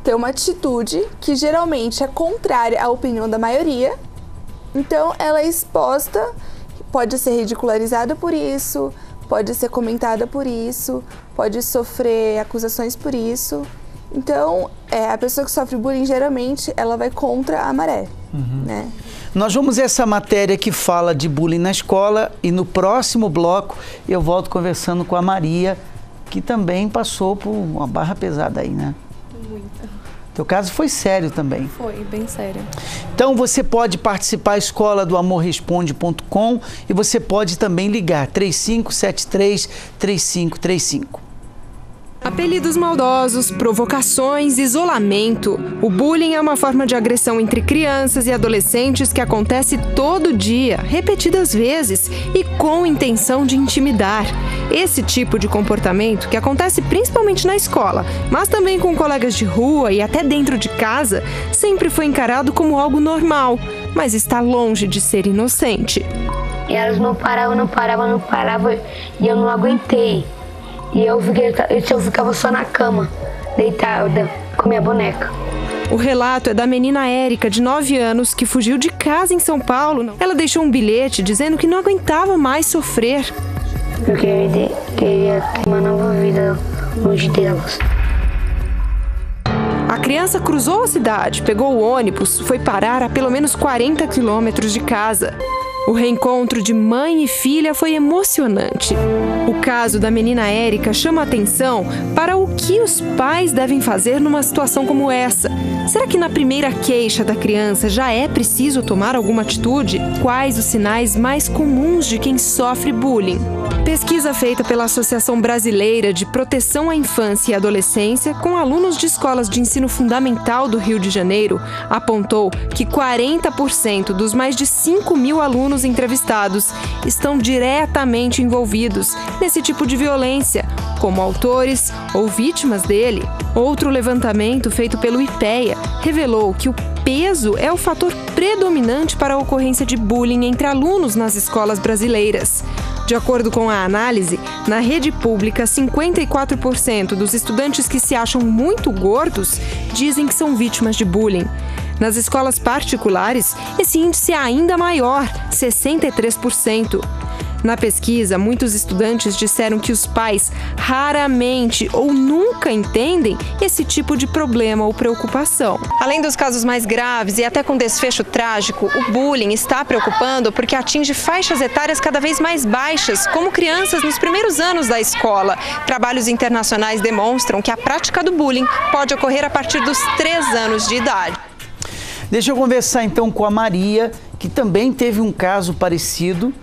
ter uma atitude que geralmente é contrária à opinião da maioria, então ela é exposta, pode ser ridicularizada por isso, pode ser comentada por isso, pode sofrer acusações por isso. Então, a pessoa que sofre bullying, geralmente, ela vai contra a maré, né? Nós vamos a essa matéria que fala de bullying na escola e no próximo bloco eu volto conversando com a Maria, que também passou por uma barra pesada aí, né? Muita. Teu caso foi sério também. Foi, bem sério. Então você pode participar da escola do amorresponde.com e você pode também ligar 3573-3535. Apelidos maldosos, provocações, isolamento. O bullying é uma forma de agressão entre crianças e adolescentes que acontece todo dia, repetidas vezes e com intenção de intimidar. Esse tipo de comportamento, que acontece principalmente na escola, mas também com colegas de rua e até dentro de casa, sempre foi encarado como algo normal, mas está longe de ser inocente. E elas não paravam e eu não aguentei. E eu ficava só na cama, deitada, com minha boneca. O relato é da menina Érica, de 9 anos, que fugiu de casa em São Paulo. Ela deixou um bilhete dizendo que não aguentava mais sofrer. Eu queria ter uma nova vida longe delas. A criança cruzou a cidade, pegou o ônibus, foi parar a pelo menos 40 quilômetros de casa. O reencontro de mãe e filha foi emocionante. O caso da menina Érica chama a atenção para o que os pais devem fazer numa situação como essa. Será que na primeira queixa da criança já é preciso tomar alguma atitude? Quais os sinais mais comuns de quem sofre bullying? Pesquisa feita pela Associação Brasileira de Proteção à Infância e Adolescência com alunos de escolas de ensino fundamental do Rio de Janeiro apontou que 40% dos mais de 5.000 alunos entrevistados estão diretamente envolvidos nesse tipo de violência, como autores ou vítimas dele. Outro levantamento feito pelo IPEA revelou que o peso é o fator predominante para a ocorrência de bullying entre alunos nas escolas brasileiras. De acordo com a análise, na rede pública, 54% dos estudantes que se acham muito gordos dizem que são vítimas de bullying. Nas escolas particulares, esse índice é ainda maior, 63%. Na pesquisa, muitos estudantes disseram que os pais raramente ou nunca entendem esse tipo de problema ou preocupação. Além dos casos mais graves e até com desfecho trágico, o bullying está preocupando porque atinge faixas etárias cada vez mais baixas, como crianças nos primeiros anos da escola. Trabalhos internacionais demonstram que a prática do bullying pode ocorrer a partir dos 3 anos de idade. Deixa eu conversar então com a Maria, que também teve um caso parecido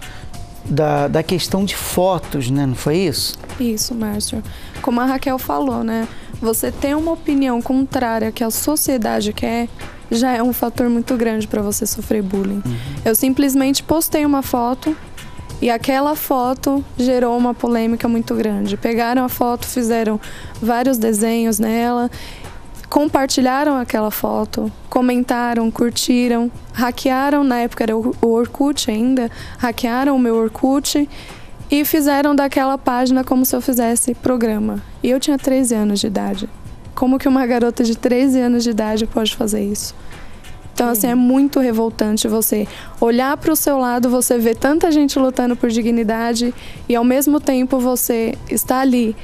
da questão de fotos, né? Não foi isso? Isso, Márcio. Como a Raquel falou, né? Você ter uma opinião contrária que a sociedade quer já é um fator muito grande para você sofrer bullying. Eu simplesmente postei uma foto e aquela foto gerou uma polêmica muito grande. Pegaram a foto, fizeram vários desenhos nela, compartilharam aquela foto, comentaram, curtiram, hackearam, na época era o Orkut ainda, hackearam o meu Orkut e fizeram daquela página como se eu fizesse programa. E eu tinha 13 anos de idade. Como que uma garota de 13 anos de idade pode fazer isso? Então, assim, é muito revoltante você olhar para o seu lado, você ver tanta gente lutando por dignidade e, ao mesmo tempo, você está ali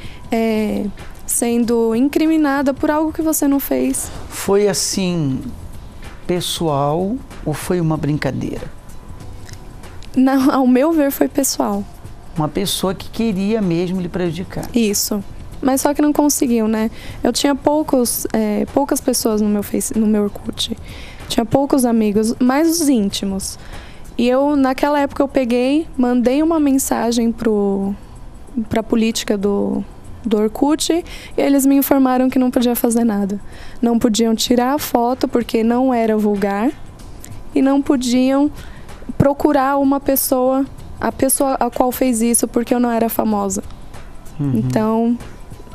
sendo incriminada por algo que você não fez. Foi, assim, pessoal ou foi uma brincadeira? Não, ao meu ver, foi pessoal. Uma pessoa que queria mesmo lhe prejudicar. Isso. Mas só que não conseguiu, né? Eu tinha poucas pessoas no meu Orkut. Tinha poucos amigos, mais os íntimos. E eu, naquela época, eu peguei, mandei uma mensagem pra política do Orkut e eles me informaram que não podia fazer nada. Não podiam tirar a foto porque não era vulgar e não podiam procurar a pessoa a qual fez isso porque eu não era famosa. Então,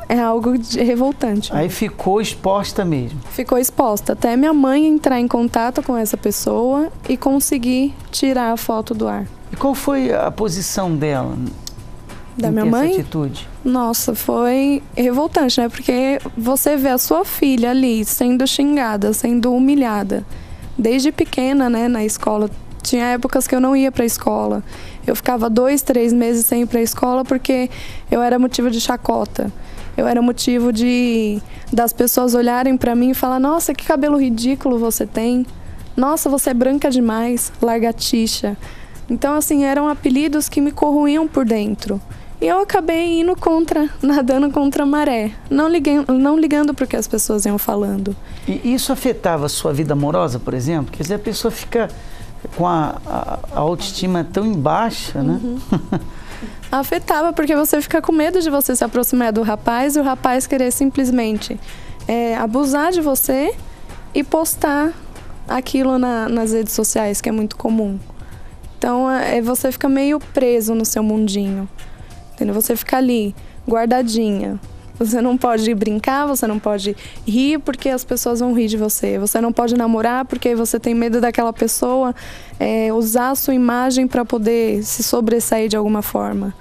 é algo revoltante. Aí ficou exposta mesmo. Ficou exposta. Até minha mãe entrar em contato com essa pessoa e conseguir tirar a foto do ar. E qual foi a posição dela? Da minha mãe? Essa atitude? Nossa, foi revoltante, né? Porque você vê a sua filha ali sendo xingada, sendo humilhada. Desde pequena, né, na escola. Tinha épocas que eu não ia para a escola. Eu ficava 2, 3 meses sem ir para a escola porque eu era motivo de chacota. Eu era motivo das pessoas olharem para mim e falar: nossa, que cabelo ridículo você tem. Nossa, você é branca demais, lagartixa. Então, assim, eram apelidos que me corroíam por dentro. E eu acabei indo nadando contra a maré, não ligando para o que as pessoas iam falando. E isso afetava a sua vida amorosa, por exemplo? Quer dizer, a pessoa fica com a autoestima tão em baixa, né? Afetava, porque você fica com medo de você se aproximar do rapaz e o rapaz querer simplesmente abusar de você e postar aquilo nas redes sociais, que é muito comum. Então, você fica meio preso no seu mundinho, entendeu? Você fica ali, guardadinha. Você não pode brincar, você não pode rir porque as pessoas vão rir de você. Você não pode namorar porque você tem medo daquela pessoa usar a sua imagem para poder se sobressair de alguma forma.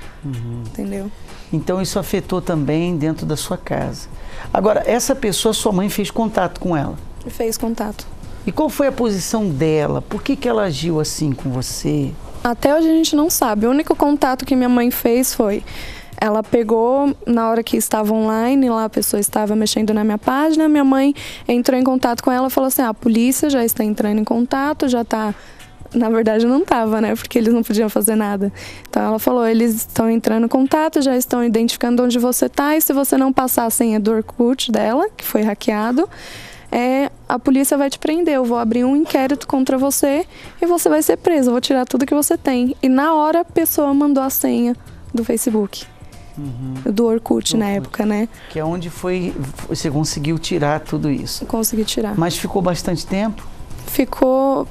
Entendeu? Então isso afetou também dentro da sua casa. Agora, essa pessoa, sua mãe fez contato com ela? Fez contato. E qual foi a posição dela? Por que ela agiu assim com você? Até hoje a gente não sabe. O único contato que minha mãe fez foi... Ela pegou, na hora que estava online, lá a pessoa estava mexendo na minha página, minha mãe entrou em contato com ela e falou assim: a polícia já está entrando em contato, já está... Na verdade não estava, né? Porque eles não podiam fazer nada. Então ela falou: eles estão entrando em contato, já estão identificando onde você está e se você não passar a senha do Orkut dela, que foi hackeado, a polícia vai te prender. Eu vou abrir um inquérito contra você e você vai ser preso. Eu vou tirar tudo que você tem. E na hora a pessoa mandou a senha do Facebook. Do Orkut na época, né? Que é onde você conseguiu tirar tudo isso? Consegui tirar. Mas ficou bastante tempo? Ficou,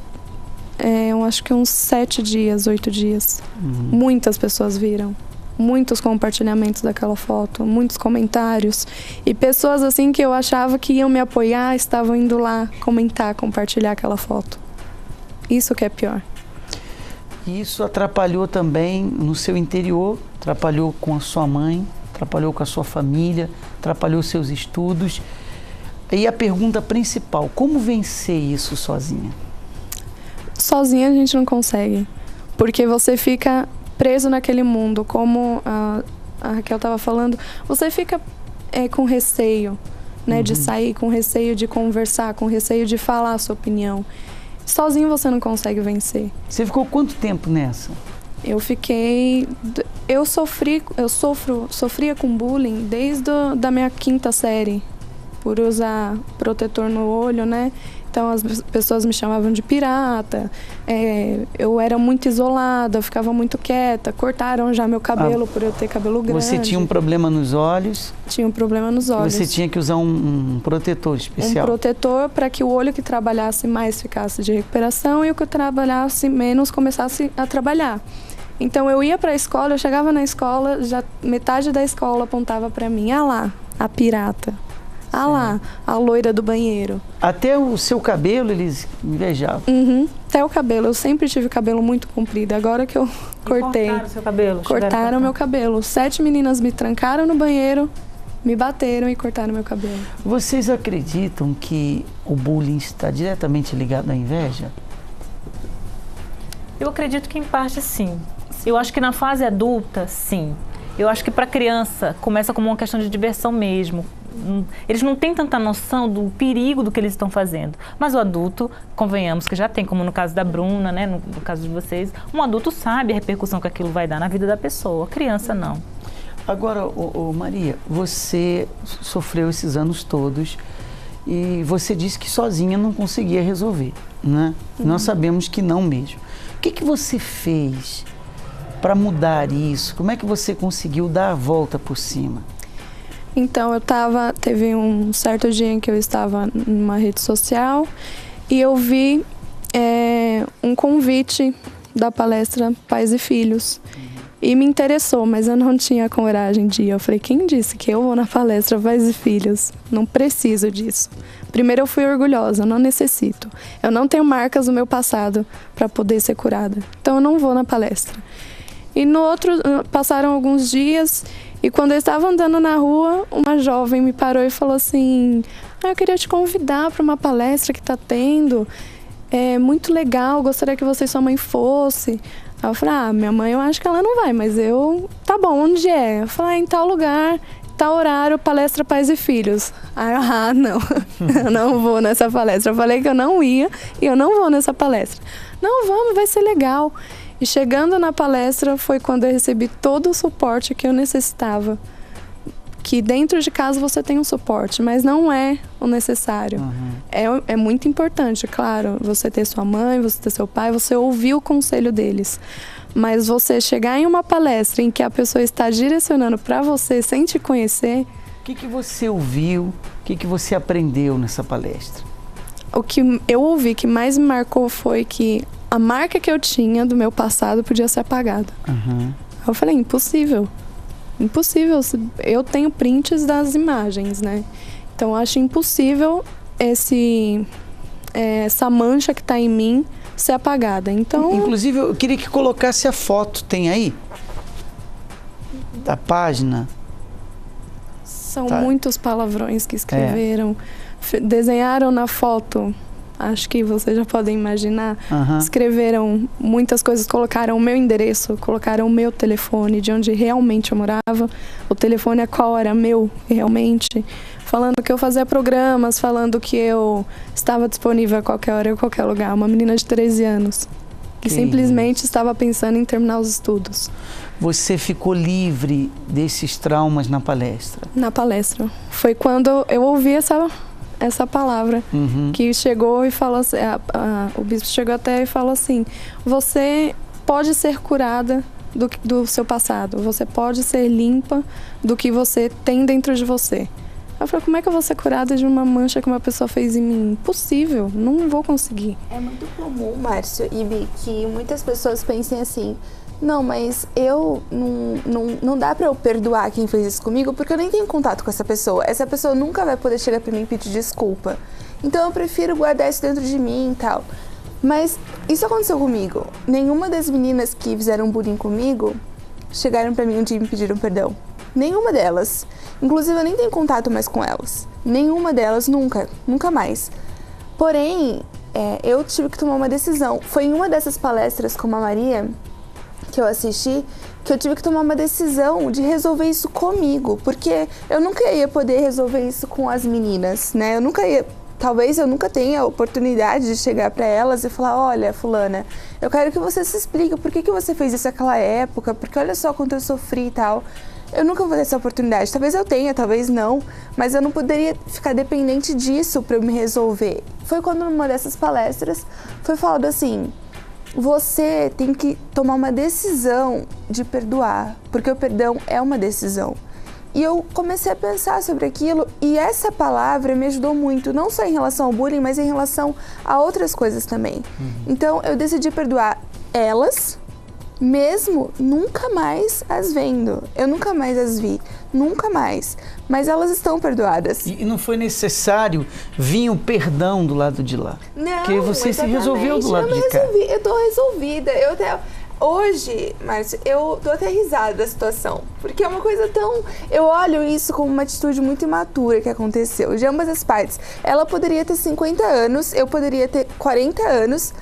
eu acho que uns 7 dias, 8 dias. Muitas pessoas viram. Muitos compartilhamentos daquela foto, muitos comentários. E pessoas assim que eu achava que iam me apoiar, estavam indo lá comentar, compartilhar aquela foto. Isso que é pior. E isso atrapalhou também no seu interior, atrapalhou com a sua mãe, atrapalhou com a sua família, atrapalhou seus estudos. E a pergunta principal: como vencer isso sozinha? Sozinha a gente não consegue, porque você fica preso naquele mundo, como a Raquel estava falando, você fica com receio, né, de sair, com receio de conversar, com receio de falar a sua opinião. Sozinho você não consegue vencer. Você ficou quanto tempo nessa? Eu sofria com bullying desde da minha 5ª série, por usar protetor no olho, né? Então as pessoas me chamavam de pirata, eu era muito isolada, eu ficava muito quieta, cortaram já meu cabelo por eu ter cabelo grande. Você tinha um problema nos olhos? Tinha um problema nos olhos. Você tinha que usar um protetor especial? Um protetor para que o olho que trabalhasse mais ficasse de recuperação e o que trabalhasse menos começasse a trabalhar. Então eu ia para a escola, eu chegava na escola, já metade da escola apontava para mim: ah lá, a pirata. Ah lá, a loira do banheiro. Até o seu cabelo eles invejavam? Até o cabelo. Eu sempre tive cabelo muito comprido. Agora que eu cortei. Cortaram o seu cabelo? Cortaram meu cabelo. 7 meninas me trancaram no banheiro me bateram e cortaram meu cabelo. Vocês acreditam que o bullying está diretamente ligado à inveja? Eu acredito que em parte sim. Eu acho que na fase adulta, sim. Eu acho que para criança começa como uma questão de diversão mesmo. Eles não têm tanta noção do perigo do que eles estão fazendo. Mas o adulto, convenhamos que já tem, como no caso da Bruna, né, no caso de vocês, um adulto sabe a repercussão que aquilo vai dar na vida da pessoa. A criança não. Agora, Maria, você sofreu esses anos todos e você disse que sozinha não conseguia resolver, né? Nós sabemos que não mesmo. O que você fez para mudar isso? Como é que você conseguiu dar a volta por cima? Então, teve um certo dia em que eu estava numa rede social e eu vi um convite da palestra Pais e Filhos. E me interessou, mas eu não tinha coragem de ir. Eu falei, quem disse que eu vou na palestra Pais e Filhos? Não preciso disso. Primeiro, eu fui orgulhosa, eu não necessito. Eu não tenho marcas do meu passado para poder ser curada. Então, eu não vou na palestra. E no outro, passaram alguns dias e quando eu estava andando na rua, uma jovem me parou e falou assim, eu queria te convidar para uma palestra que está tendo. É muito legal, gostaria que você e sua mãe fosse. Aí eu falei, minha mãe eu acho que ela não vai, mas tá bom, onde é? Eu falei, em tal lugar, tal horário, palestra Pais e Filhos. Aí eu, não, eu não vou nessa palestra. Eu falei que eu não ia e eu não vou nessa palestra. Não, vamos, vai ser legal. E chegando na palestra foi quando eu recebi todo o suporte que eu necessitava. Que dentro de casa você tem um suporte, mas não é o necessário. É muito importante, claro, você ter sua mãe, você ter seu pai, você ouvir o conselho deles. Mas você chegar em uma palestra em que a pessoa está direcionando para você sem te conhecer... O que você ouviu, o que você aprendeu nessa palestra? O que eu ouvi que mais me marcou foi que a marca que eu tinha do meu passado podia ser apagada. Eu falei, impossível. Impossível, eu tenho prints das imagens, né? Então eu acho impossível essa mancha que está em mim ser apagada. Então, inclusive, eu queria que colocasse a foto, tem aí? Da página. São muitos palavrões que escreveram, desenharam na foto. Acho que vocês já podem imaginar. Escreveram muitas coisas, colocaram o meu endereço, colocaram o meu telefone, de onde realmente eu morava, o telefone a qual era meu realmente, falando que eu fazia programas, falando que eu estava disponível a qualquer hora, em qualquer lugar. Uma menina de 13 anos, que simplesmente estava pensando em terminar os estudos. Você ficou livre desses traumas na palestra? Na palestra. Foi quando eu ouvi essa palavra, que chegou e falou assim, o bispo chegou até e falou assim, você pode ser curada do seu passado, você pode ser limpa do que você tem dentro de você. Eu falei, como é que eu vou ser curada de uma mancha que uma pessoa fez em mim? Impossível, não vou conseguir. É muito comum, Márcio e Bi, que muitas pessoas pensem assim, não, mas eu não dá pra eu perdoar quem fez isso comigo porque eu nem tenho contato com essa pessoa. Essa pessoa nunca vai poder chegar pra mim e pedir desculpa. Então eu prefiro guardar isso dentro de mim e tal. Mas isso aconteceu comigo. Nenhuma das meninas que fizeram bullying comigo chegaram pra mim um dia e me pediram perdão. Nenhuma delas. Inclusive eu nem tenho contato mais com elas. Nenhuma delas, nunca mais. Porém, eu tive que tomar uma decisão. Foi em uma dessas palestras com a Maria que eu assisti, que eu tive que tomar uma decisão de resolver isso comigo, porque eu nunca ia poder resolver isso com as meninas, né? Talvez eu nunca tenha a oportunidade de chegar para elas e falar, olha, fulana, eu quero que você se explique por que você fez isso naquela época, porque olha só quanto eu sofri e tal. Eu nunca vou ter essa oportunidade, talvez eu tenha, talvez não, mas eu não poderia ficar dependente disso para eu me resolver. Foi quando numa dessas palestras foi falado assim, você tem que tomar uma decisão de perdoar, porque o perdão é uma decisão. E eu comecei a pensar sobre aquilo e essa palavra me ajudou muito, não só em relação ao bullying, mas em relação a outras coisas também. Então eu decidi perdoar elas, mesmo nunca mais as vendo. Eu nunca mais as vi, nunca mais. Mas elas estão perdoadas. E não foi necessário vir o perdão do lado de lá? Não, porque você se resolveu do lado de cá. Eu tô resolvida. Hoje, Márcio, eu dou até risada da situação, porque é uma coisa tão... Eu olho isso como uma atitude muito imatura que aconteceu, de ambas as partes. Ela poderia ter 50 anos, eu poderia ter 40 anos,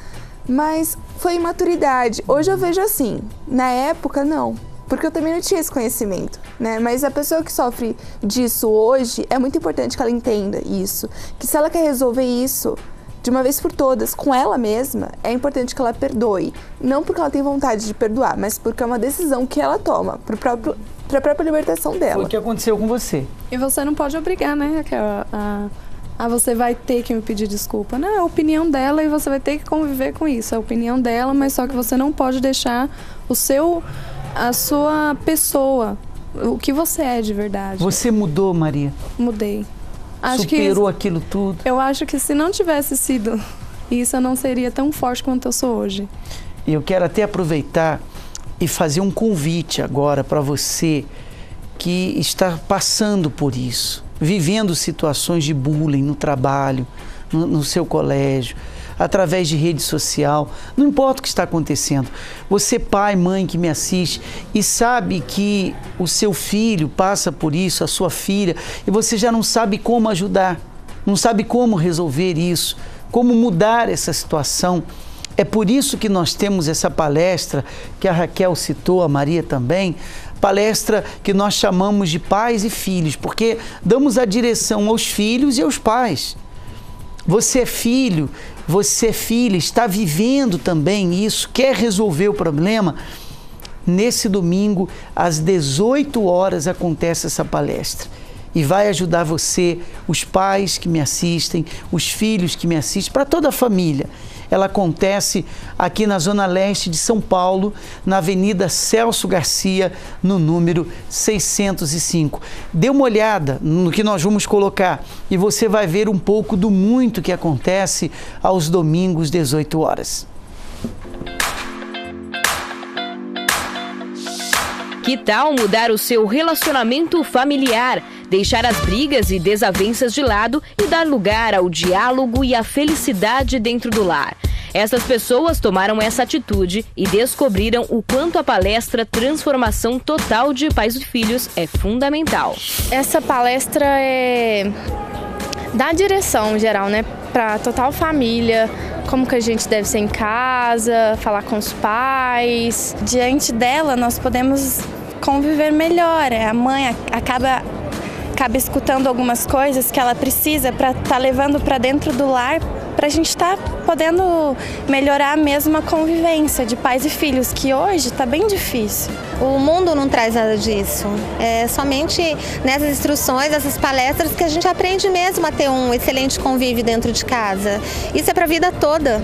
mas foi imaturidade. Hoje eu vejo assim, na época não, porque eu também não tinha esse conhecimento, né? Mas a pessoa que sofre disso hoje, é muito importante que ela entenda isso, que se ela quer resolver isso de uma vez por todas, com ela mesma, é importante que ela perdoe. Não porque ela tem vontade de perdoar, mas porque é uma decisão que ela toma para a própria libertação dela. Foi o que aconteceu com você. E você não pode obrigar, né, Raquel, você vai ter que me pedir desculpa. Não, é a opinião dela e você vai ter que conviver com isso. É a opinião dela, mas só que você não pode deixar a sua pessoa, o que você é de verdade. Você mudou, Maria? Mudei. Superou aquilo tudo? Eu acho que se não tivesse sido isso, eu não seria tão forte quanto eu sou hoje. Eu quero até aproveitar e fazer um convite agora para você que está passando por isso, vivendo situações de bullying no trabalho, no seu colégio, através de rede social, não importa o que está acontecendo. Você, pai, mãe que me assiste e sabe que o seu filho passa por isso, a sua filha, e você já não sabe como ajudar, não sabe como resolver isso, como mudar essa situação. É por isso que nós temos essa palestra que a Raquel citou, a Maria também, palestra que nós chamamos de Pais e Filhos, porque damos a direção aos filhos e aos pais. Você é filho, você é filha, está vivendo também isso, quer resolver o problema? Nesse domingo, às 18 horas, acontece essa palestra. E vai ajudar você, os pais que me assistem, os filhos que me assistem, para toda a família. Ela acontece aqui na Zona Leste de São Paulo, na Avenida Celso Garcia, no número 605. Dê uma olhada no que nós vamos colocar e você vai ver um pouco do muito que acontece aos domingos, 18 horas. Que tal mudar o seu relacionamento familiar? Deixar as brigas e desavenças de lado e dar lugar ao diálogo e à felicidade dentro do lar. Essas pessoas tomaram essa atitude e descobriram o quanto a palestra Transformação Total de Pais e Filhos é fundamental. Essa palestra dá direção geral, né, para total família, como que a gente deve ser em casa, falar com os pais. Diante dela, nós podemos conviver melhor. A mãe acaba escutando algumas coisas que ela precisa para estar levando para dentro do lar, para a gente estar podendo melhorar mesmo a convivência de pais e filhos, que hoje está bem difícil. O mundo não traz nada disso. É somente nessas instruções, essas palestras, que a gente aprende mesmo a ter um excelente convívio dentro de casa. Isso é para a vida toda.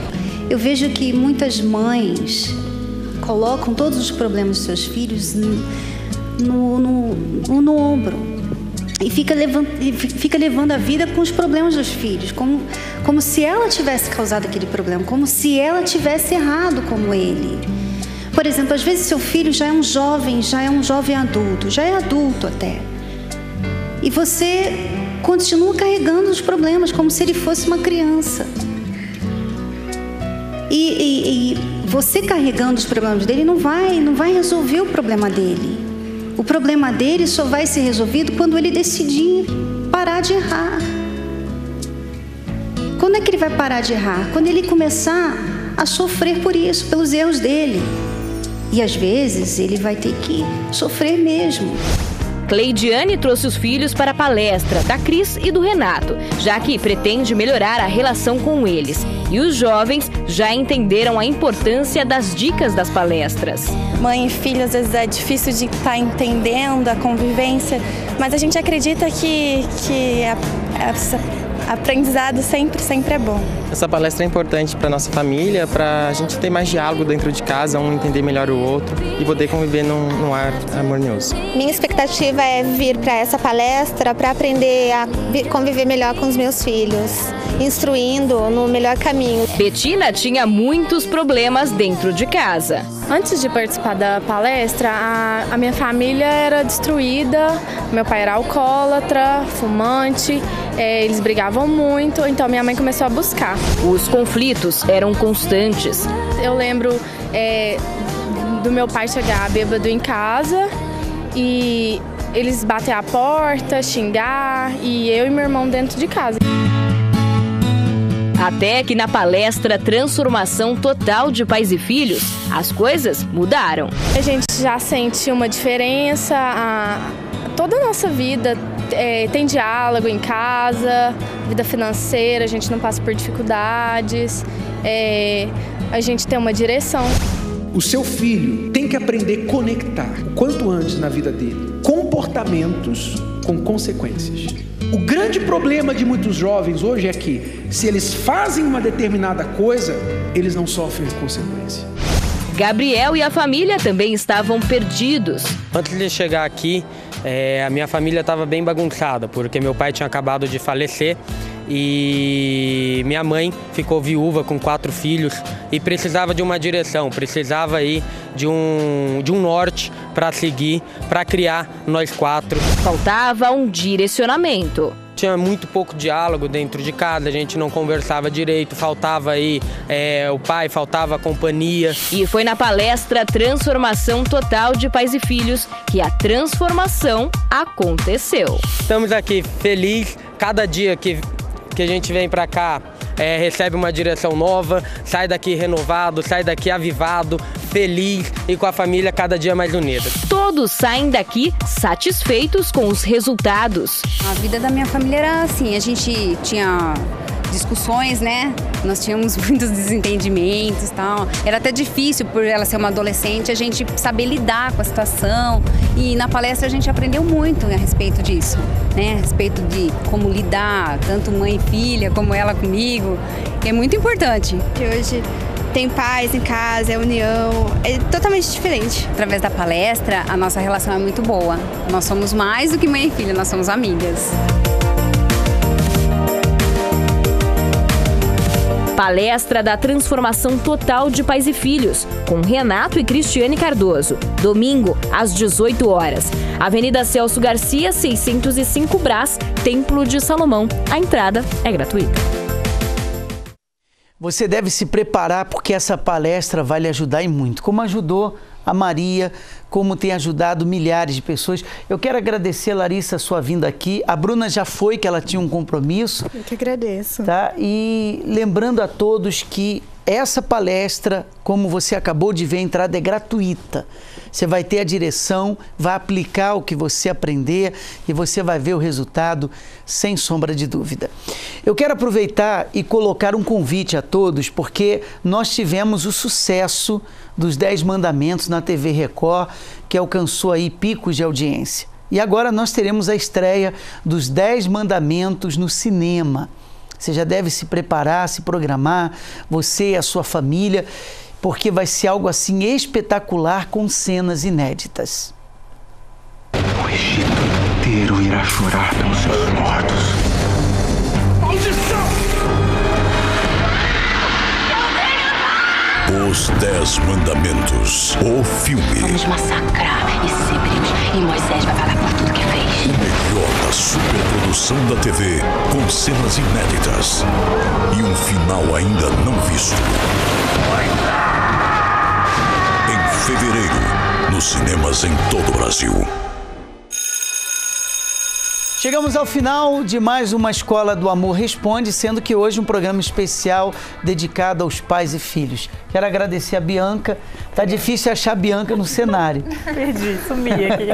Eu vejo que muitas mães colocam todos os problemas dos seus filhos no ombro. E fica levando a vida com os problemas dos filhos, como se ela tivesse causado aquele problema, como se ela tivesse errado como ele. Por exemplo, às vezes seu filho já é um jovem adulto, já é adulto até. E você continua carregando os problemas como se ele fosse uma criança. E você carregando os problemas dele não vai resolver o problema dele. O problema dele só vai ser resolvido quando ele decidir parar de errar. Quando é que ele vai parar de errar? Quando ele começar a sofrer por isso, pelos erros dele. E às vezes ele vai ter que sofrer mesmo. Cleidiane trouxe os filhos para a palestra da Cris e do Renato, já que pretende melhorar a relação com eles. E os jovens já entenderam a importância das dicas das palestras. Mãe e filho, às vezes é difícil de estar entendendo a convivência, mas a gente acredita que aprendizado sempre é bom. Essa palestra é importante para nossa família, para a gente ter mais diálogo dentro de casa, um entender melhor o outro e poder conviver num ar harmonioso. Minha expectativa é vir para essa palestra para aprender a conviver melhor com os meus filhos, instruindo no melhor caminho. Betina tinha muitos problemas dentro de casa. Antes de participar da palestra, a minha família era destruída, meu pai era alcoólatra, fumante, eles brigavam muito, então minha mãe começou a buscar. Os conflitos eram constantes. Eu lembro do meu pai chegar bêbado em casa e eles bater a porta, xingar, e eu e meu irmão dentro de casa. Até que na palestra Transformação Total de Pais e Filhos, as coisas mudaram. A gente já sente uma diferença, toda a nossa vida tem diálogo em casa, vida financeira, a gente não passa por dificuldades, a gente tem uma direção. O seu filho tem que aprender a conectar, o quanto antes na vida dele, comportamentos com consequências. O grande problema de muitos jovens hoje é que, se eles fazem uma determinada coisa, eles não sofrem consequência. Gabriel e a família também estavam perdidos. Antes de chegar aqui, a minha família estava bem bagunçada, porque meu pai tinha acabado de falecer e minha mãe ficou viúva com 4 filhos e precisava de uma direção, precisava aí de um norte para seguir, para criar nós 4. Faltava um direcionamento. Tinha muito pouco diálogo dentro de casa, a gente não conversava direito, faltava aí o pai, faltava a companhia. E foi na palestra Transformação Total de Pais e Filhos que a transformação aconteceu. Estamos aqui felizes, cada dia que a gente vem para cá recebe uma direção nova, sai daqui renovado, sai daqui avivado, feliz e com a família cada dia mais unida. Todos saem daqui satisfeitos com os resultados. A vida da minha família era assim, a gente tinha discussões, né? Nós tínhamos muitos desentendimentos e tal. Era até difícil, por ela ser uma adolescente, a gente saber lidar com a situação. E na palestra a gente aprendeu muito a respeito disso, né? A respeito de como lidar, tanto mãe e filha, como ela comigo. É muito importante. Que hoje tem paz em casa, é união, é totalmente diferente. Através da palestra, a nossa relação é muito boa. Nós somos mais do que mãe e filha, nós somos amigas. Palestra da Transformação Total de Pais e Filhos, com Renato e Cristiane Cardoso. Domingo, às 18 horas. Avenida Celso Garcia, 605 Brás, Templo de Salomão. A entrada é gratuita. Você deve se preparar porque essa palestra vai lhe ajudar e muito, como ajudou a Maria, como tem ajudado milhares de pessoas. Eu quero agradecer, Larissa, a sua vinda aqui. A Bruna já foi, que ela tinha um compromisso. Eu que agradeço. Tá? E lembrando a todos que essa palestra, como você acabou de ver, a entrada é gratuita. Você vai ter a direção, vai aplicar o que você aprender e você vai ver o resultado sem sombra de dúvida. Eu quero aproveitar e colocar um convite a todos, porque nós tivemos o sucesso dos 10 Mandamentos na TV Record, que alcançou aí picos de audiência. E agora nós teremos a estreia dos 10 Mandamentos no cinema. Você já deve se preparar, se programar, você e a sua família, porque vai ser algo assim espetacular com cenas inéditas. O Egito inteiro irá chorar pelos seus mortos. Maldição! Os 10 Mandamentos, o filme. Vamos massacrar esses hebreus e Moisés vai falar por tudo que fez. O melhor da superprodução da TV, com cenas inéditas e um final ainda não visto. Em fevereiro, nos cinemas em todo o Brasil. Chegamos ao final de mais uma Escola do Amor Responde, sendo que hoje um programa especial dedicado aos pais e filhos. Quero agradecer a Bianca. Tá difícil achar a Bianca no cenário. Perdi, sumi aqui.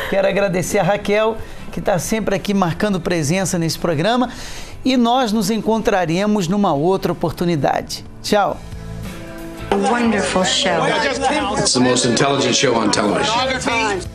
Quero agradecer a Raquel, que está sempre aqui marcando presença nesse programa. E nós nos encontraremos numa outra oportunidade. Tchau. A wonderful show. It's the most intelligent show on television.